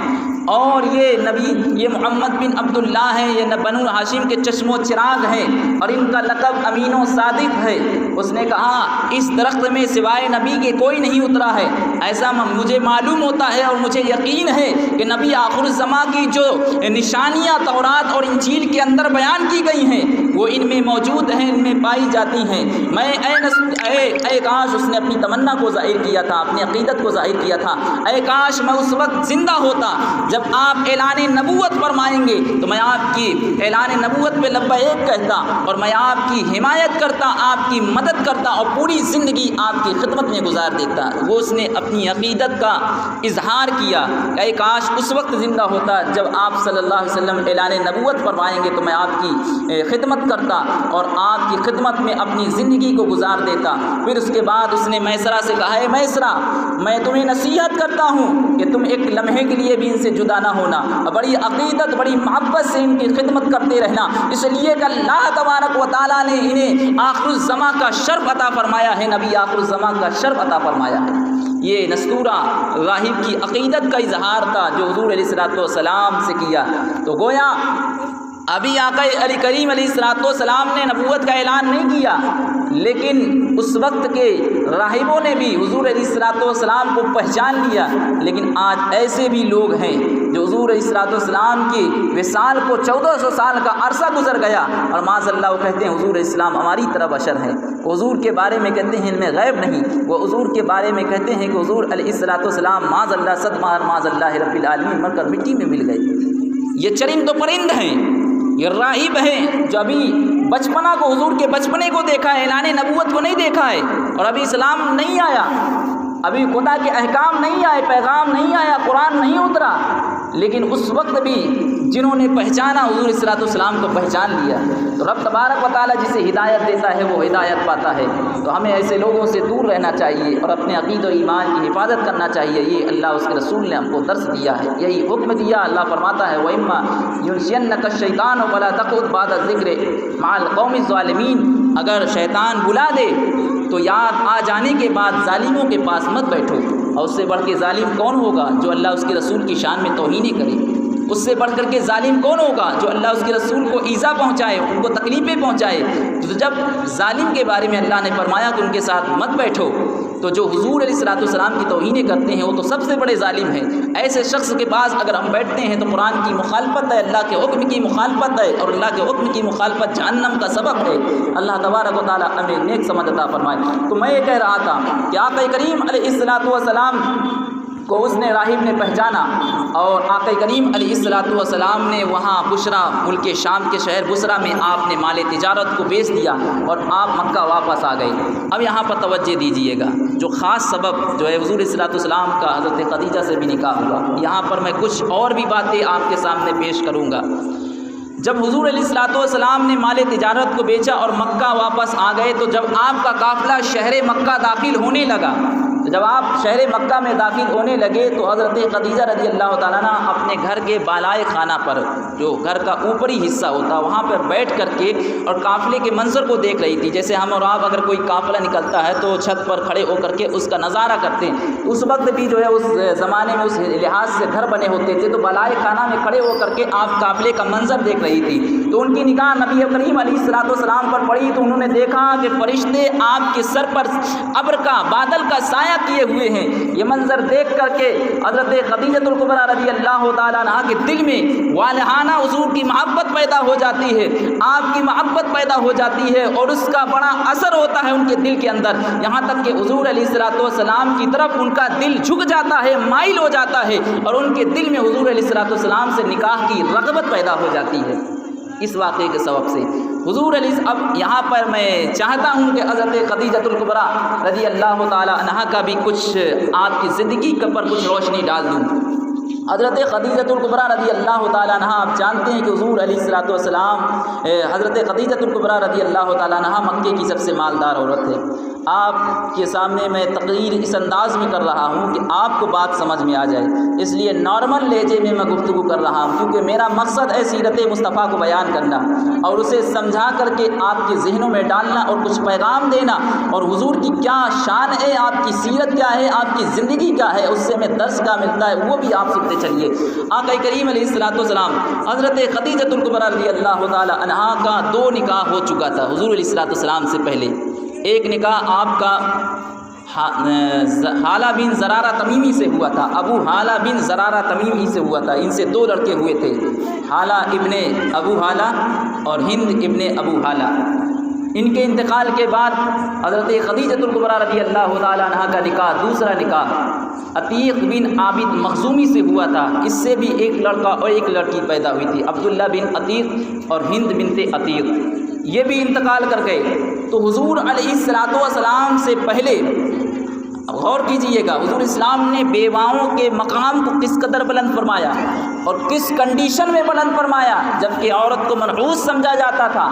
اور یہ محمد بن عبداللہ ہیں، یہ بنو ہاشم کے چشم و چراغ ہیں، اور ان کا لقب امین و صادق ہے۔ اس نے کہا اس درخت میں سوائے نبی کے کوئی نہیں اترا ہے، ایسا مجھے معلوم ہوتا ہے اور مجھے یقین ہے کہ نبی آخر الزماں کی جو نشانیاں تورات اور انجیل کے اندر بیان کی گئی ہیں وہ ان میں موجود ہیں، ان میں پائی جاتی ہیں۔ میں اے کاش، اس نے اپنی تمنا کو ظاہر کیا تھا، اپنی عقیدت کو ظاہر کیا تھا، اے کاش میں اس وقت زندہ ہوتا جب آپ اعلان نبوت فرمائیں گے تو میں آپ کی اعلان نبوت پہ لبیک کہتا، اور میں آپ کی حمایت کرتا، آپ کی مدد کرتا، اور پوری زندگی آپ کی خدمت میں گزار دیتا۔ وہ اس نے اپنی عقیدت کا اظہار کیا کہ اے کاش اس وقت زندہ ہوتا جب آپ صلی اللہ علیہ وسلم اعلان نبوت فرمائیں گے تو میں آپ کی خدمت کرتا اور آپ کی خدمت میں اپنی زندگی کو گزار دیتا۔ پھر اس کے بعد اس نے میسرہ سے کہا ہے میسرہ، میں تمہیں نصیحت کرتا ہوں کہ تم ایک لمحے کے لیے بھی ان سے جدا نہ ہونا، اور بڑی عقیدت، بڑی محبت سے ان کی خدمت کرتے رہنا، اس لیے کہ اللہ تبارک و تعالیٰ نے انہیں آخر الزماں کا شرف عطا فرمایا ہے، نبی آخر الزماں کا شرف عطا فرمایا ہے۔ یہ نستورہ راہب کی عقیدت کا اظہار تھا جو حضور علیہ الصلوۃ والسلام سے کیا۔ تو گویا ابھی آقا علی کریم علیہ الصلوۃ والسلام نے نبوت کا اعلان نہیں کیا، لیکن اس وقت کے راہبوں نے بھی حضور علیہ الصلوۃ والسلام کو پہچان لیا۔ لیکن آج ایسے بھی لوگ ہیں جو حضور علیہ الصلوۃ والسلام کی وصال کو 1400 سال کا عرصہ گزر گیا اور معاذ اللہ وہ کہتے ہیں حضور علیہ السلام ہماری طرح بشر ہیں، حضور کے بارے میں کہتے ہیں ان میں غیب نہیں، وہ حضور کے بارے میں کہتے ہیں کہ حضور علیہ الصلوۃ والسلام معاذ اللہ صد مار معاذ اللہ رب العالمین مر کر مٹی میں مل گئے۔ یہ چرند و پرند ہیں، یہ راہب ہیں جو ابھی بچپنا کو، حضور کے بچپنے کو دیکھا ہے، اعلان نبوت کو نہیں دیکھا ہے، اور ابھی اسلام نہیں آیا، ابھی خدا کے احکام نہیں آئے، پیغام نہیں آیا، قرآن نہیں اترا، لیکن اس وقت بھی جنہوں نے پہچانا حضور علیہ الصلوۃ والسلام کو پہچان لیا۔ تو رب تبارک و تعالیٰ جسے ہدایت دیتا ہے وہ ہدایت پاتا ہے۔ تو ہمیں ایسے لوگوں سے دور رہنا چاہیے اور اپنے عقید و ایمان کی حفاظت کرنا چاہیے۔ یہ اللہ اس کے رسول نے ہم کو درس دیا ہے، یہی حکم دیا۔ اللہ فرماتا ہے وَإِمَّا يُنْسِيَنَّكَ الشَّيْطَانُ فَلَا تَقْعُدْ بَعْدَ الذِّكْرِ مَعَ الْقَوْمِ الظَّالِمِينَ، اگر شیطان بلا دے تو یاد آ جانے کے بعد ظالموں کے پاس مت بیٹھو۔ اور اس سے بڑھ کے ظالم کون ہوگا جو اللہ اس کے رسول کی شان میں توہین کرے؟ اس سے بڑھ کر کے ظالم کون ہوگا جو اللہ اس کے رسول کو ایذا پہنچائے، ان کو تکلیفیں پہنچائے؟ تو جب ظالم کے بارے میں اللہ نے فرمایا کہ ان کے ساتھ مت بیٹھو، تو جو حضور علیہ الصلوۃ والسلام کی توہینیں کرتے ہیں وہ تو سب سے بڑے ظالم ہیں۔ ایسے شخص کے پاس اگر ہم بیٹھتے ہیں تو قرآن کی مخالفت ہے، اللہ کے حکم کی مخالفت ہے، اور اللہ کے حکم کی مخالفت جہنم کا سبب ہے۔ اللہ تبارک و تعالیٰ ہمیں نیک سمجھ عطا فرمائے۔ تو میں یہ کہہ رہا تھا کہ آقا کریم علیہ الصلوۃ والسلام کو اس نے راہب نے پہچانا، اور آقا کریم علیہ الصلوۃ والسلام نے وہاں بصرہ، ملک شام کے شہر بصرہ میں آپ نے مال تجارت کو بیچ دیا اور آپ مکہ واپس آ گئے۔ اب یہاں پر توجہ دیجئے گا، جو خاص سبب جو ہے حضور صلی اللہ علیہ وسلم کا حضرت خدیجہ سے بھی نکاح ہوا، یہاں پر میں کچھ اور بھی باتیں آپ کے سامنے پیش کروں گا۔ جب حضور علیہ الصلوۃ والسلام نے مال تجارت کو بیچا اور مکہ واپس آ گئے، تو جب آپ کا قافلہ شہر مکہ داخل ہونے لگا تو جب آپ شہر مکہ میں داخل ہونے لگے تو حضرت خدیجہ رضی اللہ تعالیٰ عنہ اپنے گھر کے بالائے خانہ پر، جو گھر کا اوپری حصہ ہوتا، وہاں پر بیٹھ کر کے اور قافلے کے منظر کو دیکھ رہی تھی۔ جیسے ہم اور آپ اگر کوئی قافلہ نکلتا ہے تو چھت پر کھڑے ہو کر کے اس کا نظارہ کرتے ہیں، اس وقت بھی جو ہے اس زمانے میں اس لحاظ سے گھر بنے ہوتے تھے، تو بالائے خانہ میں کھڑے ہو کر کے آپ قافلے کا منظر دیکھ رہی تھی۔ تو ان کی نگاہ نبی کریم علیہ السلام پر پڑی تو انہوں نے دیکھا کہ فرشتے آپ کے سر پر ابر کا، بادل کا سایہ کیے ہوئے ہیں۔ یہ منظر دیکھ کر کے حضرت خدیجہ الکبریٰ رضی اللہ تعالیٰ عنہا کے دل میں والہانہ حضور کی محبت پیدا ہو جاتی ہے، آپ کی محبت پیدا ہو جاتی ہے، اور اس کا بڑا اثر ہوتا ہے ان کے دل کے اندر، یہاں تک کہ حضور علیہ السلام کی طرف ان کا دل جھک جاتا ہے، مائل ہو جاتا ہے، اور ان کے دل میں حضور علیہ السلام سے نکاح کی رغبت پیدا ہو جاتی ہے۔ اس واقعے کے سبب سے حضور علیہ، اب یہاں پر میں چاہتا ہوں کہ حضرت خدیجہ الکبریٰ رضی اللہ تعالی عنہا کا بھی کچھ آپ کی زندگی پر کچھ روشنی ڈال دوں۔ حضرت خدیجہ الکبریٰ رضی اللہ تعالیٰ عنہا، آپ جانتے ہیں کہ حضور علیہ السلام، حضرت خدیجہ الکبریٰ رضی اللہ تعالیٰ عنہا مکے کی سب سے مالدار عورت ہے۔ آپ کے سامنے میں تقریر اس انداز میں کر رہا ہوں کہ آپ کو بات سمجھ میں آ جائے، اس لیے نارمل لہجے میں گفتگو کر رہا ہوں، کیونکہ میرا مقصد ہے سیرت مصطفیٰ کو بیان کرنا اور اسے سمجھا کر کے آپ کے ذہنوں میں ڈالنا اور کچھ پیغام دینا، اور حضور کی کیا شان ہے، آپ کی سیرت کیا ہے، آپ کی زندگی کیا ہے، اس سے ہمیں درس کیا ملتا ہے وہ بھی آپ سنتے چلیے۔ آقا کریم علیہ السلام، حضرت خدیجہ الکبریٰ رضی اللہ تعالی عنہا کا 2 نکاح ہو چکا تھا حضور علیہ السلام سے پہلے۔ ایک نکاح آپ کا حالہ بن زرارہ تمیمی سے ہوا تھا، ابو حالہ بن زرارہ تمیمی سے ہوا تھا، ان سے 2 لڑکے ہوئے تھے، حالہ ابن ابو حالہ اور ہند ابن ابو حالہ۔ ان کے انتقال کے بعد حضرت خدیجہ الکبریٰ رضی اللہ تعالی عنہا کا نکاح، دوسرا نکاح عتیق بن عابد مخزومی سے ہوا تھا، اس سے بھی ایک لڑکا اور ایک لڑکی پیدا ہوئی تھی، عبداللہ بن عتیق اور ہند بنت عتیق، یہ بھی انتقال کر گئے۔ تو حضور علیہ السلام سے پہلے غور کیجئے گا، حضور اسلام نے بیواؤں کے مقام کو کس قدر بلند فرمایا اور کس کنڈیشن میں بلند فرمایا، جبکہ عورت کو منحوس سمجھا جاتا تھا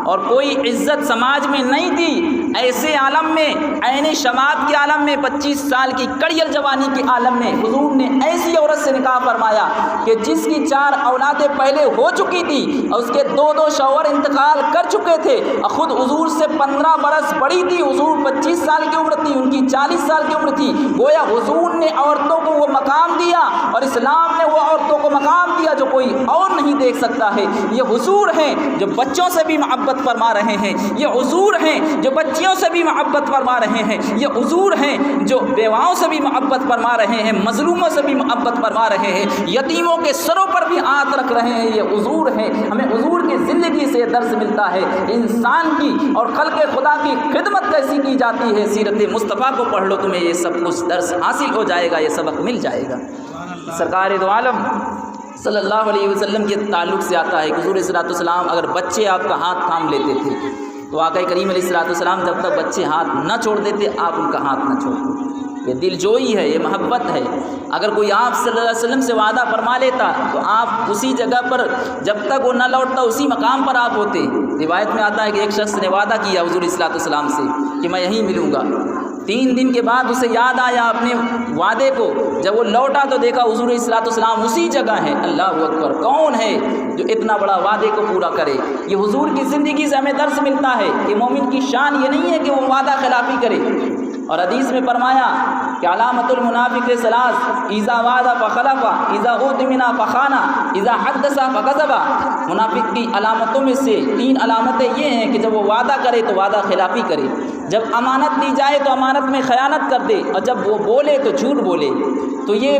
اور کوئی عزت سماج میں نہیں تھی۔ ایسے عالم میں، عین شباب کے عالم میں، 25 سال کی کڑیل جوانی کے عالم میں حضور نے ایسی عورت سے نکاح فرمایا کہ جس کی 4 اولادیں پہلے ہو چکی تھی اور اس کے 2 شوہر انتقال کر چکے تھے، اور خود حضور سے 15 برس بڑی تھی، حضور 25 سال کی عمر تھی، ان کی 40 سال کی عمر تھی۔ گویا حضور نے عورتوں کو وہ مقام دیا اور اسلام نے وہ عورتوں کو مقام دیا جو کوئی اور نہیں دیکھ سکتا ہے۔ یہ حضور ہیں جو بچوں سے بھی محبت فرما رہے ہیں، یہ حضور ہیں جو بچیوں سے بھی محبت فرما رہے ہیں، یہ حضور ہیں جو بیواؤں سے بھی محبت فرما رہے ہیں، مظلوموں سے بھی محبت فرما رہے ہیں، یتیموں کے سروں پر بھی ہاتھ رکھ رہے ہیں، یہ حضور ہیں۔ ہمیں حضور کی زندگی سے درس ملتا ہے، انسان کی اور خلق خدا کی خدمت کیسی کی جاتی ہے۔ سیرت مصطفیٰ کو پڑھ لو، تمہیں یہ سب کچھ درس حاصل ہو جائے گا، یہ سبق مل جائے گا۔ سرکار دو عالم صلی اللہ علیہ وسلم کے تعلق سے آتا ہے کہ حضور صلی اللہ علیہ وسلم اگر بچے آپ کا ہاتھ تھام لیتے تھے تو آقا کریم علیہ السلام جب تک بچے ہاتھ نہ چھوڑ دیتے آپ ان کا ہاتھ نہ چھوڑتے۔ یہ دل جوئی ہے، یہ محبت ہے۔ اگر کوئی آپ صلی اللہ علیہ وسلم سے وعدہ فرما لیتا تو آپ اسی جگہ پر جب تک وہ نہ لوٹتا اسی مقام پر آپ ہوتے۔ روایت میں آتا ہے کہ ایک شخص نے وعدہ کیا حضور صلی اللہ علیہ وسلم سے کہ میں یہیں ملوں گا، 3 دن کے بعد اسے یاد آیا اپنے وعدے کو، جب وہ لوٹا تو دیکھا حضور صلی اللہ علیہ وسلم اسی جگہ ہیں۔ اللہ اکبر، کون ہے جو اتنا بڑا وعدے کو پورا کرے؟ یہ حضور کی زندگی سے ہمیں درس ملتا ہے کہ مومن کی شان یہ نہیں ہے کہ وہ وعدہ خلافی کرے، اور حدیث میں فرمایا کہ علامت المنافق 3، اذا وعد فخلف، اذا اؤتمن فخان، اذا حدث فكذب۔ منافق کی علامتوں میں سے 3 علامتیں یہ ہیں کہ جب وہ وعدہ کرے تو وعدہ خلافی کرے، جب امانت دی جائے تو امانت میں خیانت کر دے، اور جب وہ بولے تو جھوٹ بولے۔ تو یہ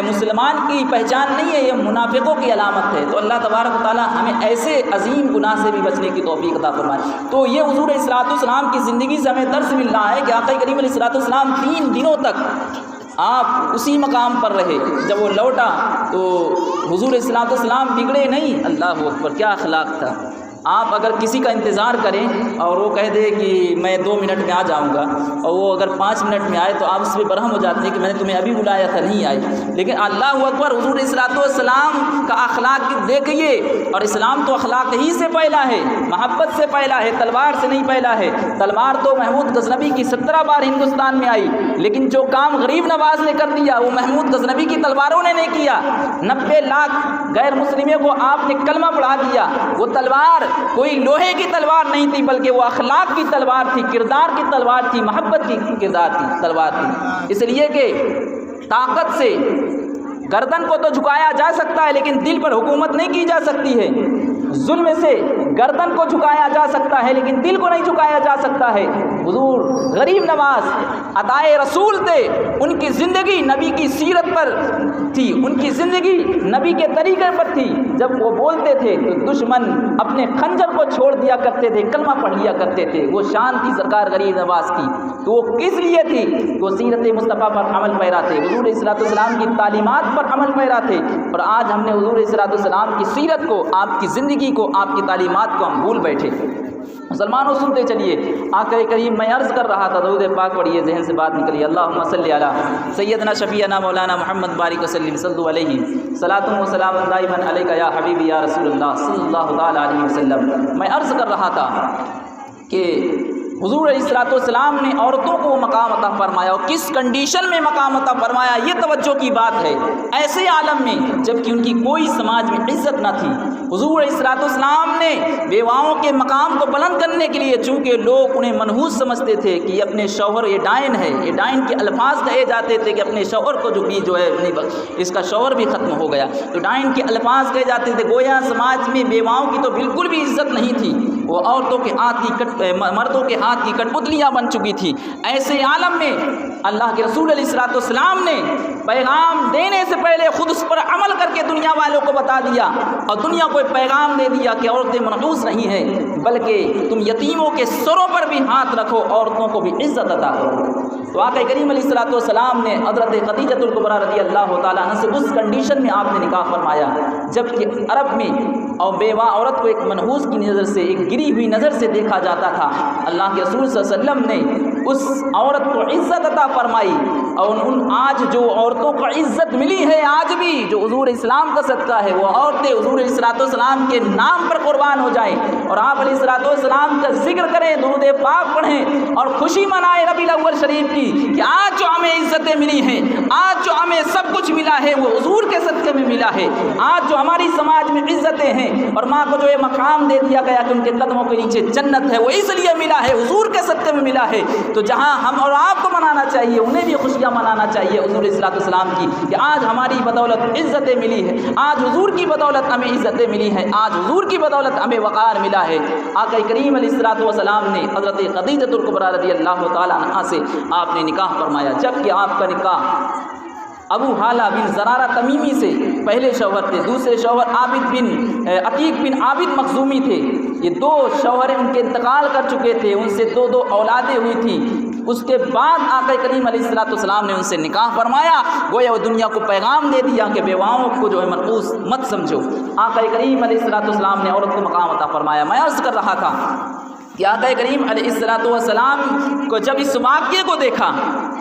مسلمان کی پہچان نہیں ہے، یہ منافقوں کی علامت ہے۔ تو اللہ تبارک و تعالیٰ ہمیں ایسے عظیم گناہ سے بھی بچنے کی توفیق عطا فرمائے۔ تو یہ حضور علیہ السلام کی زندگی سے ہمیں درس مل رہا ہے کہ آقا کریم علیہ السلام 3 دنوں تک آپ اسی مقام پر رہے۔ جب وہ لوٹا تو حضور علیہ السلام بگڑے نہیں۔ اللہ اکبر، کیا اخلاق تھا۔ آپ اگر کسی کا انتظار کریں اور وہ کہہ دے کہ میں 2 منٹ میں آ جاؤں گا، اور وہ اگر 5 منٹ میں آئے تو آپ اس پہ برہم ہو جاتے ہیں کہ میں نے تمہیں ابھی بلایا تھا نہیں آئے۔ لیکن اللہ اکبر، حضور علیہ السلام کا اخلاق دیکھیے، اور اسلام تو اخلاق ہی سے پہلا ہے، محبت سے پہلا ہے، تلوار سے نہیں پہلا ہے۔ تلوار تو محمود غزنوی کی 17 بار ہندوستان میں آئی، لیکن جو کام غریب نواز نے کر دیا وہ محمود غزنوی کی تلواروں نے نہیں کیا۔ 90 لاکھ غیر مسلموں کو آپ نے کلمہ پڑھا دیا۔ وہ تلوار کوئی لوہے کی تلوار نہیں تھی بلکہ وہ اخلاق کی تلوار تھی، کردار کی تلوار تھی، محبت کی تلوار تھی۔ اس لیے کہ طاقت سے گردن کو تو جھکایا جا سکتا ہے لیکن دل پر حکومت نہیں کی جا سکتی ہے۔ ظلم سے گردن کو جھکایا جا سکتا ہے لیکن دل کو نہیں جھکایا جا سکتا ہے۔ حضور غریب نواز عطائے رسول تھے، ان کی زندگی نبی کی سیرت پر تھی، ان کی زندگی نبی کے طریقے پر تھی۔ جب وہ بولتے تھے تو دشمن اپنے خنجر کو چھوڑ دیا کرتے تھے، کلمہ پڑھ لیا کرتے تھے۔ وہ شان تھی سرکار غریب نواز کی، تو وہ کس لیے تھی؟ وہ سیرت مصطفیٰ پر عمل پیرا تھے، حضور علیہ الصلوۃ والسلام کی تعلیمات پر عمل پیرا تھے۔ اور آج ہم نے حضور علیہ الصلوۃ والسلام کی سیرت کو، آپ کی زندگی کو، آپ کی تعلیمات کو ہم بھول بیٹھے۔ مسلمانوں سنتے چلیے، آقا کریم میں عرض کر رہا تھا، درود پاک پڑھیے، ذہن سے بات نکلی۔ اللہم صلی علی سیدنا شفیعنا مولانا محمد بارک وسلم، صلو علیہ صلاۃ و سلام دائما علیک یا حبیبی یا رسول اللہ صلی اللہ تعالی علیہ وسلم۔ میں عرض کر رہا تھا کہ حضور علیہ الصلوۃ والسلام نے عورتوں کو مقام عطا فرمایا، اور کس کنڈیشن میں مقام عطا فرمایا، یہ توجہ کی بات ہے۔ ایسے عالم میں جب کہ ان کی کوئی سماج میں عزت نہ تھی، حضور علیہ الصلوۃ والسلام نے بیواؤں کے مقام کو بلند کرنے کے لیے، چونکہ لوگ انہیں منحوس سمجھتے تھے کہ یہ اپنے شوہر، یہ ڈائن ہے، یہ ڈائن کے الفاظ کہے جاتے تھے کہ اپنے شوہر کو جو ہے اس کا شوہر بھی ختم ہو گیا، تو ڈائن کے الفاظ کہے جاتے تھے۔ گویا سماج میں بیواؤں کی تو بالکل بھی عزت نہیں تھی، وہ عورتوں کے ہاتھ کی مردوں کے ہاتھ کی کٹپتلیاں بن چکی تھی۔ ایسے عالم میں اللہ کے رسول علیہ الصلوۃ والسلام نے پیغام دینے سے پہلے خود اس پر عمل کر کے دنیا والوں کو بتا دیا، اور دنیا کو پیغام دے دیا کہ عورتیں منحوس نہیں ہیں، بلکہ تم یتیموں کے سروں پر بھی ہاتھ رکھو، عورتوں کو بھی عزت عطا کرو۔ تو آقا کریم علیہ الصلوۃ والسلام نے حضرت خدیجہ الکبریٰ رضی اللہ تعالیٰ عنہ سے اس کنڈیشن میں آپ نے نکاح فرمایا جب کہ عرب میں اور بیوہ عورت کو ایک منحوس کی نظر سے، ایک گری ہوئی نظر سے دیکھا جاتا تھا۔ اللہ کے رسول صلی اللہ علیہ وسلم نے اس عورت کو عزت عطا فرمائی، اور آج جو عورتوں کو عزت ملی ہے، آج بھی جو حضور اسلام کا صدقہ ہے، وہ عورتیں حضور علیہ الصلوۃ والسلام کے نام پر قربان ہو جائیں اور آپ علیہ الصلوۃ والسلام کا ذکر کریں، درود پاک پڑھیں اور خوشی منائیں ربیع الاول شریف کی کہ آج جو ہمیں عزتیں ملی ہیں، آج جو ہمیں سب کچھ ملا ہے وہ حضور کے صدقے میں ملا ہے۔ آج جو ہماری سماج میں عزتیں ہیں اور ماں کو جو یہ مقام دے دیا گیا کہ ان کے قدموں کے نیچے جنت ہے، وہ اس لیے ملا ہے، حضور کے صدقے میں ملا ہے۔ تو جہاں ہم اور آپ کو منانا چاہیے، انہیں بھی خوشیاں منانا چاہیے حضور علیہ الصلوۃ والسلام کی کہ آج ہماری بدولت عزتیں ملی ہے، آج حضور کی بدولت ہمیں عزتیں ملی ہیں، آج حضور کی بدولت ہمیں وقار ملا ہے۔ آقا کریم علیہ الصلوۃ والسلام نے حضرت خدیجہ الکبریٰ رضی اللہ تعالیٰ عنہا سے آپ نے نکاح فرمایا، جبکہ آپ کا نکاح ابو حالہ بن زرارہ تمیمی سے پہلے شوہر تھے، دوسرے شوہر عتیق بن عابد مخزومی تھے۔ یہ دو شوہر ان کے انتقال کر چکے تھے، ان سے دو اولادیں ہوئی تھیں۔ اس کے بعد آقا کریم علیہ الصلوۃ والسلام نے ان سے نکاح فرمایا، گویا وہ دنیا کو پیغام دے دیا کہ بیواؤں کو جو ہے منحوس مت سمجھو۔ آقا کریم علیہ الصلوۃ والسلام نے عورت کو مقام عطا فرمایا۔ میں عرض کر رہا تھا کہ آقا کریم علیہ الصلوۃ والسلام کو جب اس واقعے کو دیکھا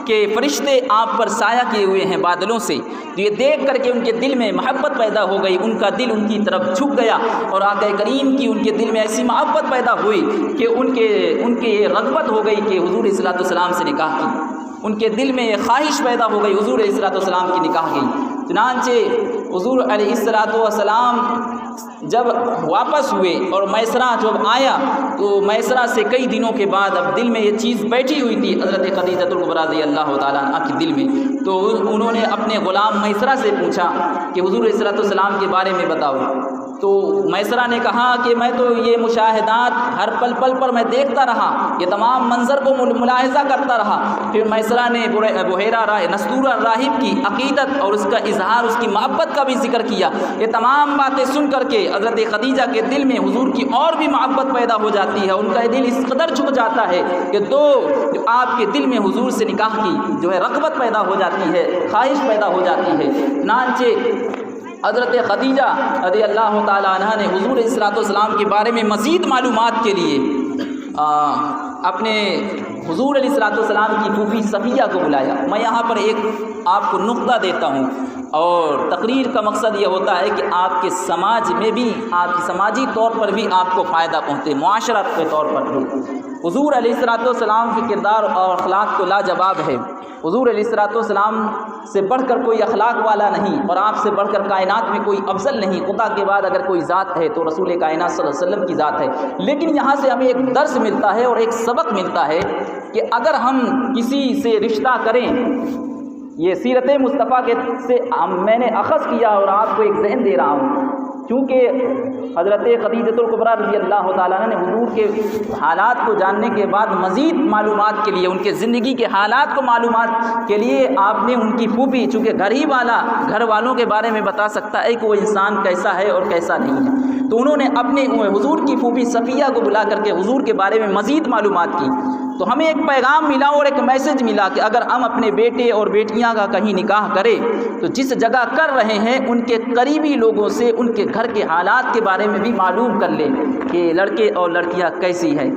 کہ فرشتے آپ پر سایہ کیے ہوئے ہیں بادلوں سے، تو یہ دیکھ کر کے ان کے دل میں محبت پیدا ہو گئی، ان کا دل ان کی طرف جھک گیا، اور آقا کریم کی ان کے دل میں ایسی محبت پیدا ہوئی کہ ان کے یہ رغبت ہو گئی کہ حضور علیہ الصلوۃ والسلام سے نکاح کی۔ ان کے دل میں یہ خواہش پیدا ہو گئی حضور علیہ الصلوۃ والسلام کی نکاح کی۔ چنانچہ حضور علیہ الصلوۃ والسلام جب واپس ہوئے اور میسرہ جب آیا تو میسرہ سے کئی دنوں کے بعد اب دل میں یہ چیز بیٹھی ہوئی تھی حضرت خدیجہ الکبریٰ رضی اللہ تعالیٰ عنہ کے دل میں، تو انہوں نے اپنے غلام میسرہ سے پوچھا کہ حضور علیہ الصلوۃ والسلام کے بارے میں بتاؤ۔ تو میسرہ نے کہا کہ میں تو یہ مشاہدات ہر پل پل پر میں دیکھتا رہا، یہ تمام منظر کو ملاحظہ کرتا رہا۔ پھر میسرہ نے بحیرہ نستورہ راہب کی عقیدت اور اس کا اظہار، اس کی محبت کا بھی ذکر کیا۔ یہ تمام باتیں سن کر کے حضرت خدیجہ کے دل میں حضور کی اور بھی محبت پیدا ہو جاتی ہے، ان کا دل اس قدر جھک جاتا ہے کہ جو آپ کے دل میں حضور سے نکاح کی جو ہے رغبت پیدا ہو جاتی ہے، خواہش پیدا ہو جاتی ہے۔ چنانچہ حضرت خدیجہ رضی اللہ تعالیٰ عنہ نے حضور علیہ الصلوۃ والسلام کے بارے میں مزید معلومات کے لیے اپنے حضور علیہ الصلوۃ والسلام کی پھوپھی صفیہ کو بلایا۔ میں یہاں پر ایک آپ کو نقطہ دیتا ہوں، اور تقریر کا مقصد یہ ہوتا ہے کہ آپ کے سماج میں بھی، آپ کی سماجی طور پر بھی آپ کو فائدہ پہنچے، معاشرت کے طور پر بھی۔ حضور علیہ الصلوۃ والسلام کے کردار اور اخلاق تو لاجواب ہے۔ حضور علیہ الصلوۃ والسلام سے بڑھ کر کوئی اخلاق والا نہیں، اور آپ سے بڑھ کر کائنات میں کوئی افضل نہیں۔ خدا کے بعد اگر کوئی ذات ہے تو رسول کائنات صلی اللہ علیہ وسلم کی ذات ہے۔ لیکن یہاں سے ہمیں ایک درس ملتا ہے اور ایک سبق ملتا ہے کہ اگر ہم کسی سے رشتہ کریں، یہ سیرت مصطفیٰ سے میں نے اخذ کیا اور آپ کو ایک ذہن دے رہا ہوں، کیونکہ حضرت خدیجۃ الکبریٰ رضی اللہ تعالیٰ عنہ نے حضور کے حالات کو جاننے کے بعد مزید معلومات کے لیے، ان کے زندگی کے حالات کو معلومات کے لیے، آپ نے ان کی پھوپھی، چونکہ گھر والوں کے بارے میں بتا سکتا ہے کہ وہ انسان کیسا ہے اور کیسا نہیں ہے، تو انہوں نے اپنے حضور کی پھوپھی صفیہ کو بلا کر کے حضور کے بارے میں مزید معلومات کی۔ تو ہمیں ایک پیغام ملا اور ایک میسج ملا کہ اگر ہم اپنے بیٹے اور بیٹیاں کا کہیں نکاح کریں تو جس جگہ کر رہے ہیں ان کے قریبی لوگوں سے ان کے گھر کے حالات کے بارے میں بھی معلوم کر لیں کہ لڑکے اور لڑکیاں کیسی ہیں۔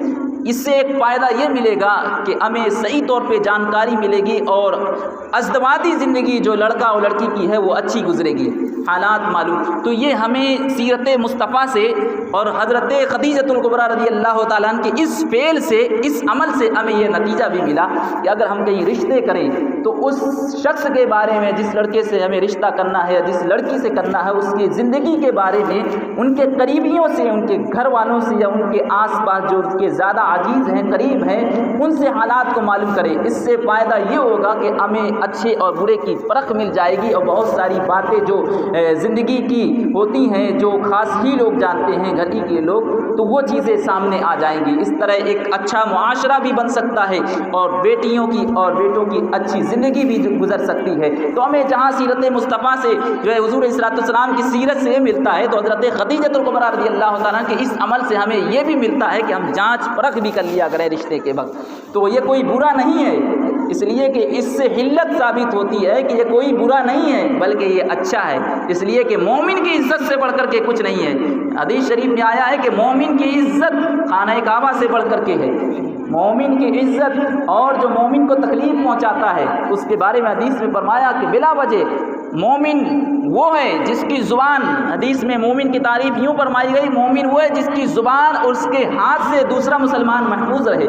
اس سے ایک فائدہ یہ ملے گا کہ ہمیں صحیح طور پہ جانکاری ملے گی اور ازدواجی زندگی جو لڑکا اور لڑکی کی ہے وہ اچھی گزرے گی، حالات معلوم۔ تو یہ ہمیں سیرت مصطفیٰ سے اور حضرت خدیجۃ الکبریٰ رضی اللہ تعالیٰ عنہ کے اس فعل سے، اس عمل سے ہمیں یہ نتیجہ بھی ملا کہ اگر ہم کہیں رشتے کریں تو اس شخص کے بارے میں، جس لڑکے سے ہمیں رشتہ کرنا ہے، جس لڑکی سے کرنا ہے، اس کی زندگی کے بارے میں ان کے قریبیوں سے، ان کے گھر والوں سے یا ان کے آس پاس جو اس کے زیادہ عزیز ہیں، قریب ہیں، ان سے حالات کو معلوم کریں۔ اس سے فائدہ یہ ہوگا کہ ہمیں اچھے اور برے کی فرق مل جائے گی، اور بہت ساری باتیں جو زندگی کی ہوتی ہیں، جو خاص ہی لوگ جانتے ہیں، گھر ہی کے لوگ، تو وہ چیزیں سامنے آ جائیں گی۔ اس طرح ایک اچھا معاشرہ بھی بن سکتا ہے اور بیٹیوں کی اور بیٹوں کی اچھی زندگی بھی گزر سکتی ہے۔ تو ہمیں جہاں سیرت مصطفیٰ سے جو ہے حضور علیہ السلام کی سیرت سے ملتا ہے، تو حضرت خدیجۃ الکبریٰ رضی اللہ تعالیٰ کے اس عمل سے ہمیں یہ بھی ملتا ہے کہ ہم جانچ پرکھ بھی کر لیا کریں رشتے کے وقت۔ تو یہ کوئی برا نہیں ہے، اس لیے کہ اس سے حلت ثابت ہوتی ہے کہ یہ کوئی برا نہیں ہے بلکہ یہ اچھا ہے، اس لیے کہ مومن کی عزت سے بڑھ کر کے کچھ نہیں ہے۔ حدیث شریف میں آیا ہے کہ مومن کی عزت خانہ کعبہ سے بڑھ کر کے ہے۔ مومن کی عزت اور جو مومن کو تکلیف پہنچاتا ہے اس کے بارے میں حدیث میں فرمایا کہ بلا وجہ مومن وہ ہے جس کی زبان، حدیث میں مومن کی تعریف یوں فرمائی گئی، مومن وہ ہے جس کی زبان اور اس کے ہاتھ سے دوسرا مسلمان محفوظ رہے۔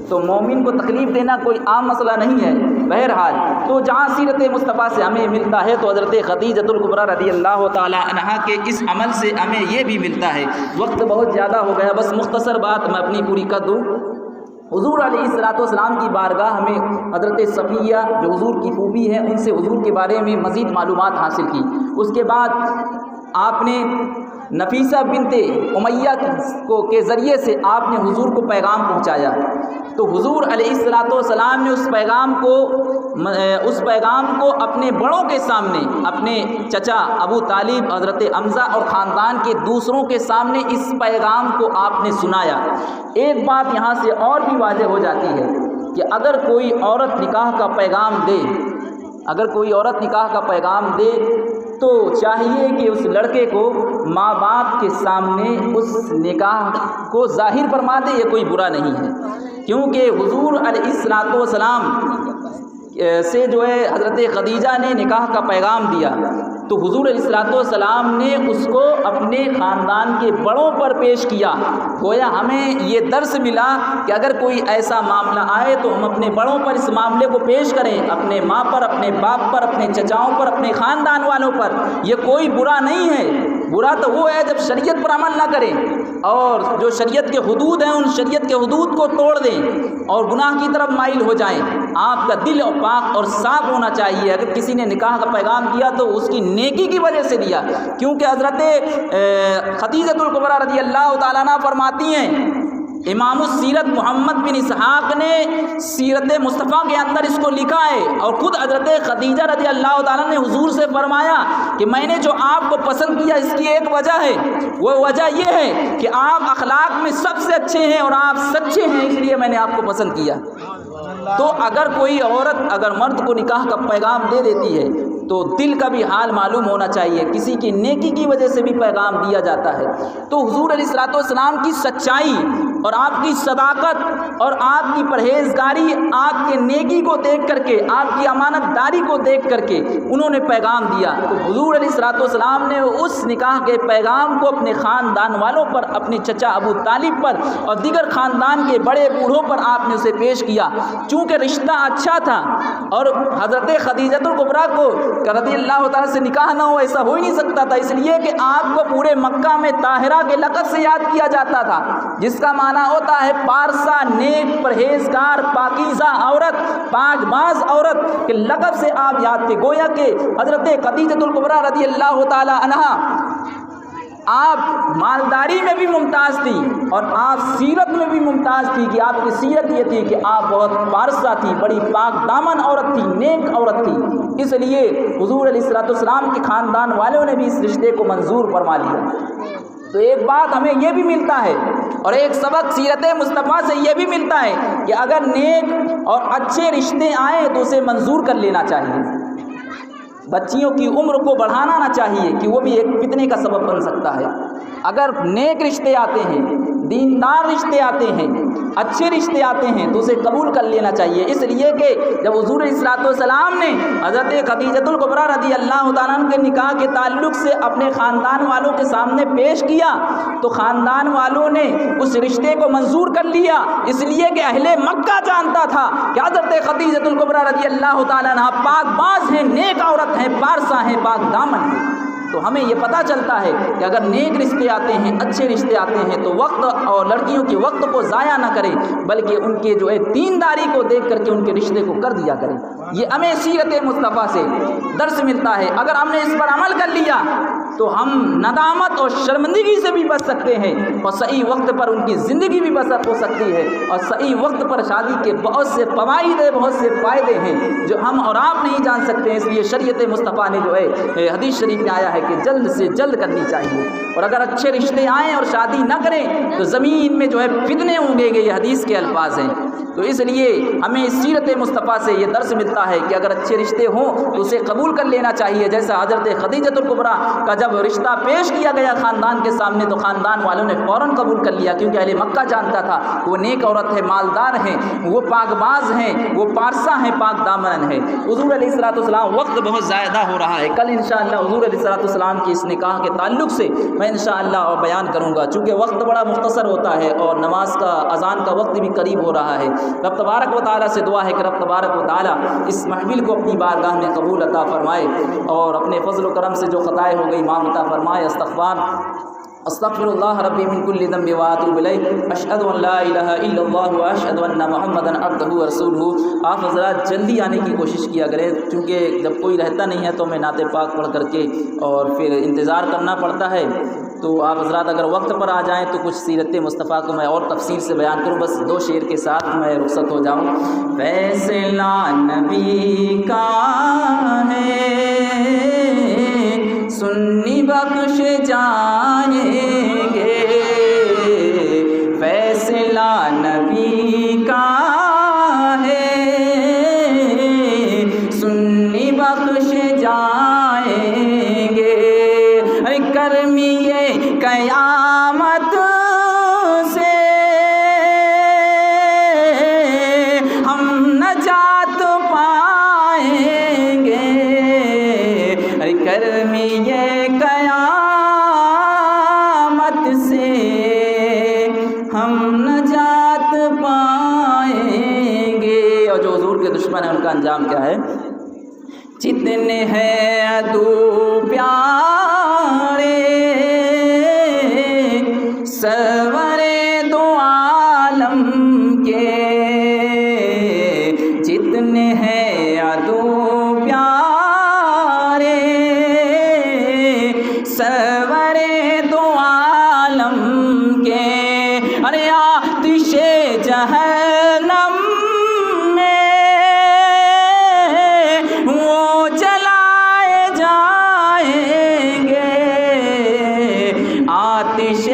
تو مومن کو تکلیف دینا کوئی عام مسئلہ نہیں ہے۔ بہرحال تو جہاں سیرت مصطفیٰ سے ہمیں ملتا ہے تو حضرت خدیجۃ الکبریٰ رضی اللہ تعالی عنہا کے اس عمل سے ہمیں یہ بھی ملتا ہے۔ وقت بہت زیادہ ہو گیا، بس مختصر بات میں اپنی پوری کر دوں۔ حضور علیہ الصلوۃ والسلام کی بارگاہ ہمیں حضرت صفیہ جو حضور کی پھوپھی ہیں ان سے حضور کے بارے میں مزید معلومات حاصل کی۔ اس کے بعد آپ نے نفیسہ بنت امیہ کے ذریعے سے آپ نے حضور کو پیغام پہنچایا، تو حضور علیہ الصلوۃ والسلام نے اس پیغام کو اپنے بڑوں کے سامنے، اپنے چچا ابو طالب، حضرت حمزہ اور خاندان کے دوسروں کے سامنے اس پیغام کو آپ نے سنایا۔ ایک بات یہاں سے اور بھی واضح ہو جاتی ہے کہ اگر کوئی عورت نکاح کا پیغام دے تو چاہیے کہ اس لڑکے کو ماں باپ کے سامنے اس نکاح کو ظاہر فرما دے، یہ کوئی برا نہیں ہے، کیونکہ حضور علیہ الصلوۃ والسلام سے جو ہے حضرت خدیجہ نے نکاح کا پیغام دیا، تو حضور علیہ الصلوۃ والسلام نے اس کو اپنے خاندان کے بڑوں پر پیش کیا۔ گویا ہمیں یہ درس ملا کہ اگر کوئی ایسا معاملہ آئے تو ہم اپنے بڑوں پر اس معاملے کو پیش کریں، اپنے ماں پر، اپنے باپ پر، اپنے چچاؤں پر، اپنے خاندان والوں پر۔ یہ کوئی برا نہیں ہے، برا تو وہ ہے جب شریعت پر عمل نہ کریں اور جو شریعت کے حدود ہیں ان شریعت کے حدود کو توڑ دیں اور گناہ کی طرف مائل ہو جائیں۔ آپ کا دل پاک اور صاف ہونا چاہیے۔ اگر کسی نے نکاح کا پیغام دیا تو اس کی نیکی کی وجہ سے دیا، کیونکہ حضرت خدیجۃ الکبریٰ رضی اللہ تعالیٰ عنہ فرماتی ہیں، امام السیرت محمد بن اسحاق نے سیرت مصطفیٰ کے اندر اس کو لکھا ہے، اور خود حضرت خدیجہ رضی اللہ تعالیٰ نے حضور سے فرمایا کہ میں نے جو آپ کو پسند کیا اس کی ایک وجہ ہے، وہ وجہ یہ ہے کہ آپ اخلاق میں سب سے اچھے ہیں اور آپ سچے ہیں، اس لیے میں نے آپ کو پسند کیا۔ تو اگر کوئی عورت اگر مرد کو نکاح کا پیغام دے دیتی ہے تو دل کا بھی حال معلوم ہونا چاہیے، کسی کی نیکی کی وجہ سے بھی پیغام دیا جاتا ہے۔ تو حضور علیہ الصلوۃ والسلام کی سچائی اور آپ کی صداقت اور آپ کی پرہیزگاری، آپ کے نیکی کو دیکھ کر کے، آپ کی امانت داری کو دیکھ کر کے انہوں نے پیغام دیا۔ تو حضور علیہ الصلوۃ والسلام نے اس نکاح کے پیغام کو اپنے خاندان والوں پر، اپنے چچا ابو طالب پر اور دیگر خاندان کے بڑے بوڑھوں پر آپ نے اسے پیش کیا۔ چونکہ رشتہ اچھا تھا اور حضرت خدیجہ الکبریٰ کو رضی اللہ تعالیٰ سے نکاح نہ ہو، ایسا ہو ہی نہیں سکتا تھا، اس لیے کہ آپ کو پورے مکہ میں طاہرہ کے لقب سے یاد کیا جاتا تھا، جس کا معنی ہوتا ہے پارسا، نیک، پرہیزگار، پاکیزہ عورت، پاک باز عورت کے لقب سے آپ یاد تھے۔ گویا کہ حضرت خدیجہ الکبریٰ رضی اللہ تعالی عنہا آپ مالداری میں بھی ممتاز تھی اور آپ سیرت میں بھی ممتاز تھی، کہ آپ کی سیرت یہ تھی کہ آپ بہت پارسا تھی، بڑی پاک دامن عورت تھی، نیک عورت تھی۔ اس لیے حضور علیہ الصلوۃ والسلام کے خاندان والوں نے بھی اس رشتے کو منظور فرما لیا۔ تو ایک بات ہمیں یہ بھی ملتا ہے اور ایک سبق سیرت مصطفیٰ سے یہ بھی ملتا ہے کہ اگر نیک اور اچھے رشتے آئیں تو اسے منظور کر لینا چاہیے۔ بچیوں کی عمر کو بڑھانا نہ چاہیے کہ وہ بھی ایک فتنے کا سبب بن سکتا ہے۔ اگر نیک رشتے آتے ہیں، دیندار رشتے آتے ہیں، اچھے رشتے آتے ہیں تو اسے قبول کر لینا چاہیے۔ اس لیے کہ جب حضور علیہ الصلوۃ والسلام نے حضرت خدیجہ الکبریٰ رضی اللہ تعالیٰ عنہ کے نکاح کے تعلق سے اپنے خاندان والوں کے سامنے پیش کیا تو خاندان والوں نے اس رشتے کو منظور کر لیا، اس لیے کہ اہل مکہ جانتا تھا کہ حضرت خدیجہ الکبریٰ رضی اللہ تعالیٰ عنہ پاک باز ہیں، نیک عورت ہیں، پارسا ہیں، پاک دامن ہیں۔ تو ہمیں یہ پتہ چلتا ہے کہ اگر نیک رشتے آتے ہیں، اچھے رشتے آتے ہیں تو وقت اور لڑکیوں کے وقت کو ضائع نہ کریں، بلکہ ان کے جو ہے دینداری کو دیکھ کر کے ان کے رشتے کو کر دیا کریں۔ یہ ہمیں سیرت مصطفیٰ سے درس ملتا ہے۔ اگر ہم نے اس پر عمل کر لیا تو ہم ندامت اور شرمندگی سے بھی بچ سکتے ہیں اور صحیح وقت پر ان کی زندگی بھی بسر ہو سکتی ہے، اور صحیح وقت پر شادی کے بہت سے فوائد ہیں، بہت سے فائدے ہیں جو ہم اور آپ نہیں جان سکتے ہیں۔ اس لیے شریعت مصطفیٰ نے جو ہے حدیث شریف میں آیا ہے کہ جلد سے جلد کرنی چاہیے، اور اگر اچھے رشتے آئیں اور شادی نہ کریں تو زمین میں جو ہے فتنے ہوں گے، یہ حدیث کے الفاظ ہیں۔ تو اس لیے ہمیں سیرت مصطفیٰ سے یہ درس ملتا ہے کہ اگر اچھے رشتے ہوں تو اسے قبول کر لینا چاہیے۔ جیسا حضرت خدیجہ الکبریٰ کا جب رشتہ پیش کیا گیا خاندان کے سامنے تو خاندان والوں نے فوراً قبول کر لیا، کیونکہ اہل مکہ جانتا تھا کہ وہ نیک عورت ہے، مالدار ہیں، وہ پاک باز ہیں، وہ پارسا ہیں، پاک دامن ہیں۔ حضور علیہ الصلوۃ والسلام وقت بہت زیادہ ہو رہا ہے، کل انشاءاللہ حضور علیہ الصلوۃ والسلام کی اس نکاح کے تعلق سے میں انشاءاللہ اور بیان کروں گا، چونکہ وقت بڑا مختصر ہوتا ہے اور نماز کا اذان کا وقت بھی قریب ہو رہا ہے۔ رب تبارک و تعالیٰ سے دعا ہے کہ رب تبارک و تعالیٰ اس محفل کو اپنی بارگاہ میں قبول عطا فرمائے اور اپنے فضل و کرم سے جو خطائیں ہو گئی معاف عطا فرمائے۔ استغفر اللہ ربی من کل ذنب واتوب الیہ، اشہد ان لا الہ الا اللہ واشہد ان محمدا عبدہ ورسولہ۔ آپ حضرات جلدی آنے کی کوشش کیا کریں، کیونکہ جب کوئی رہتا نہیں ہے تو ہمیں نعت پاک پڑھ کر کے اور پھر انتظار کرنا پڑتا ہے۔ تو آپ حضرات اگر وقت پر آ جائیں تو کچھ سیرت مصطفیٰ کو میں اور تفصیل سے بیان کروں، بس 2 شعر کے ساتھ میں رخصت ہو جاؤں۔ فیصلہ نبی کا ہے سنی بخش جائیں گے، فیصلہ نبی کا ہے سنی بخش جائیں گے، کرمی قیامت سے ہم نجات پائیں گے، کرمی قیامت سے ہم نجات پائیں گے۔ اور جو حضور کے دشمن ہیں ان کا انجام کیا ہے؟ جتنے ہیں عدو پیارے سرورے دو عالم کے، جتنے ہیں عدو پیارے سرورے دو عالم کے، ارے آتش جہنم آتش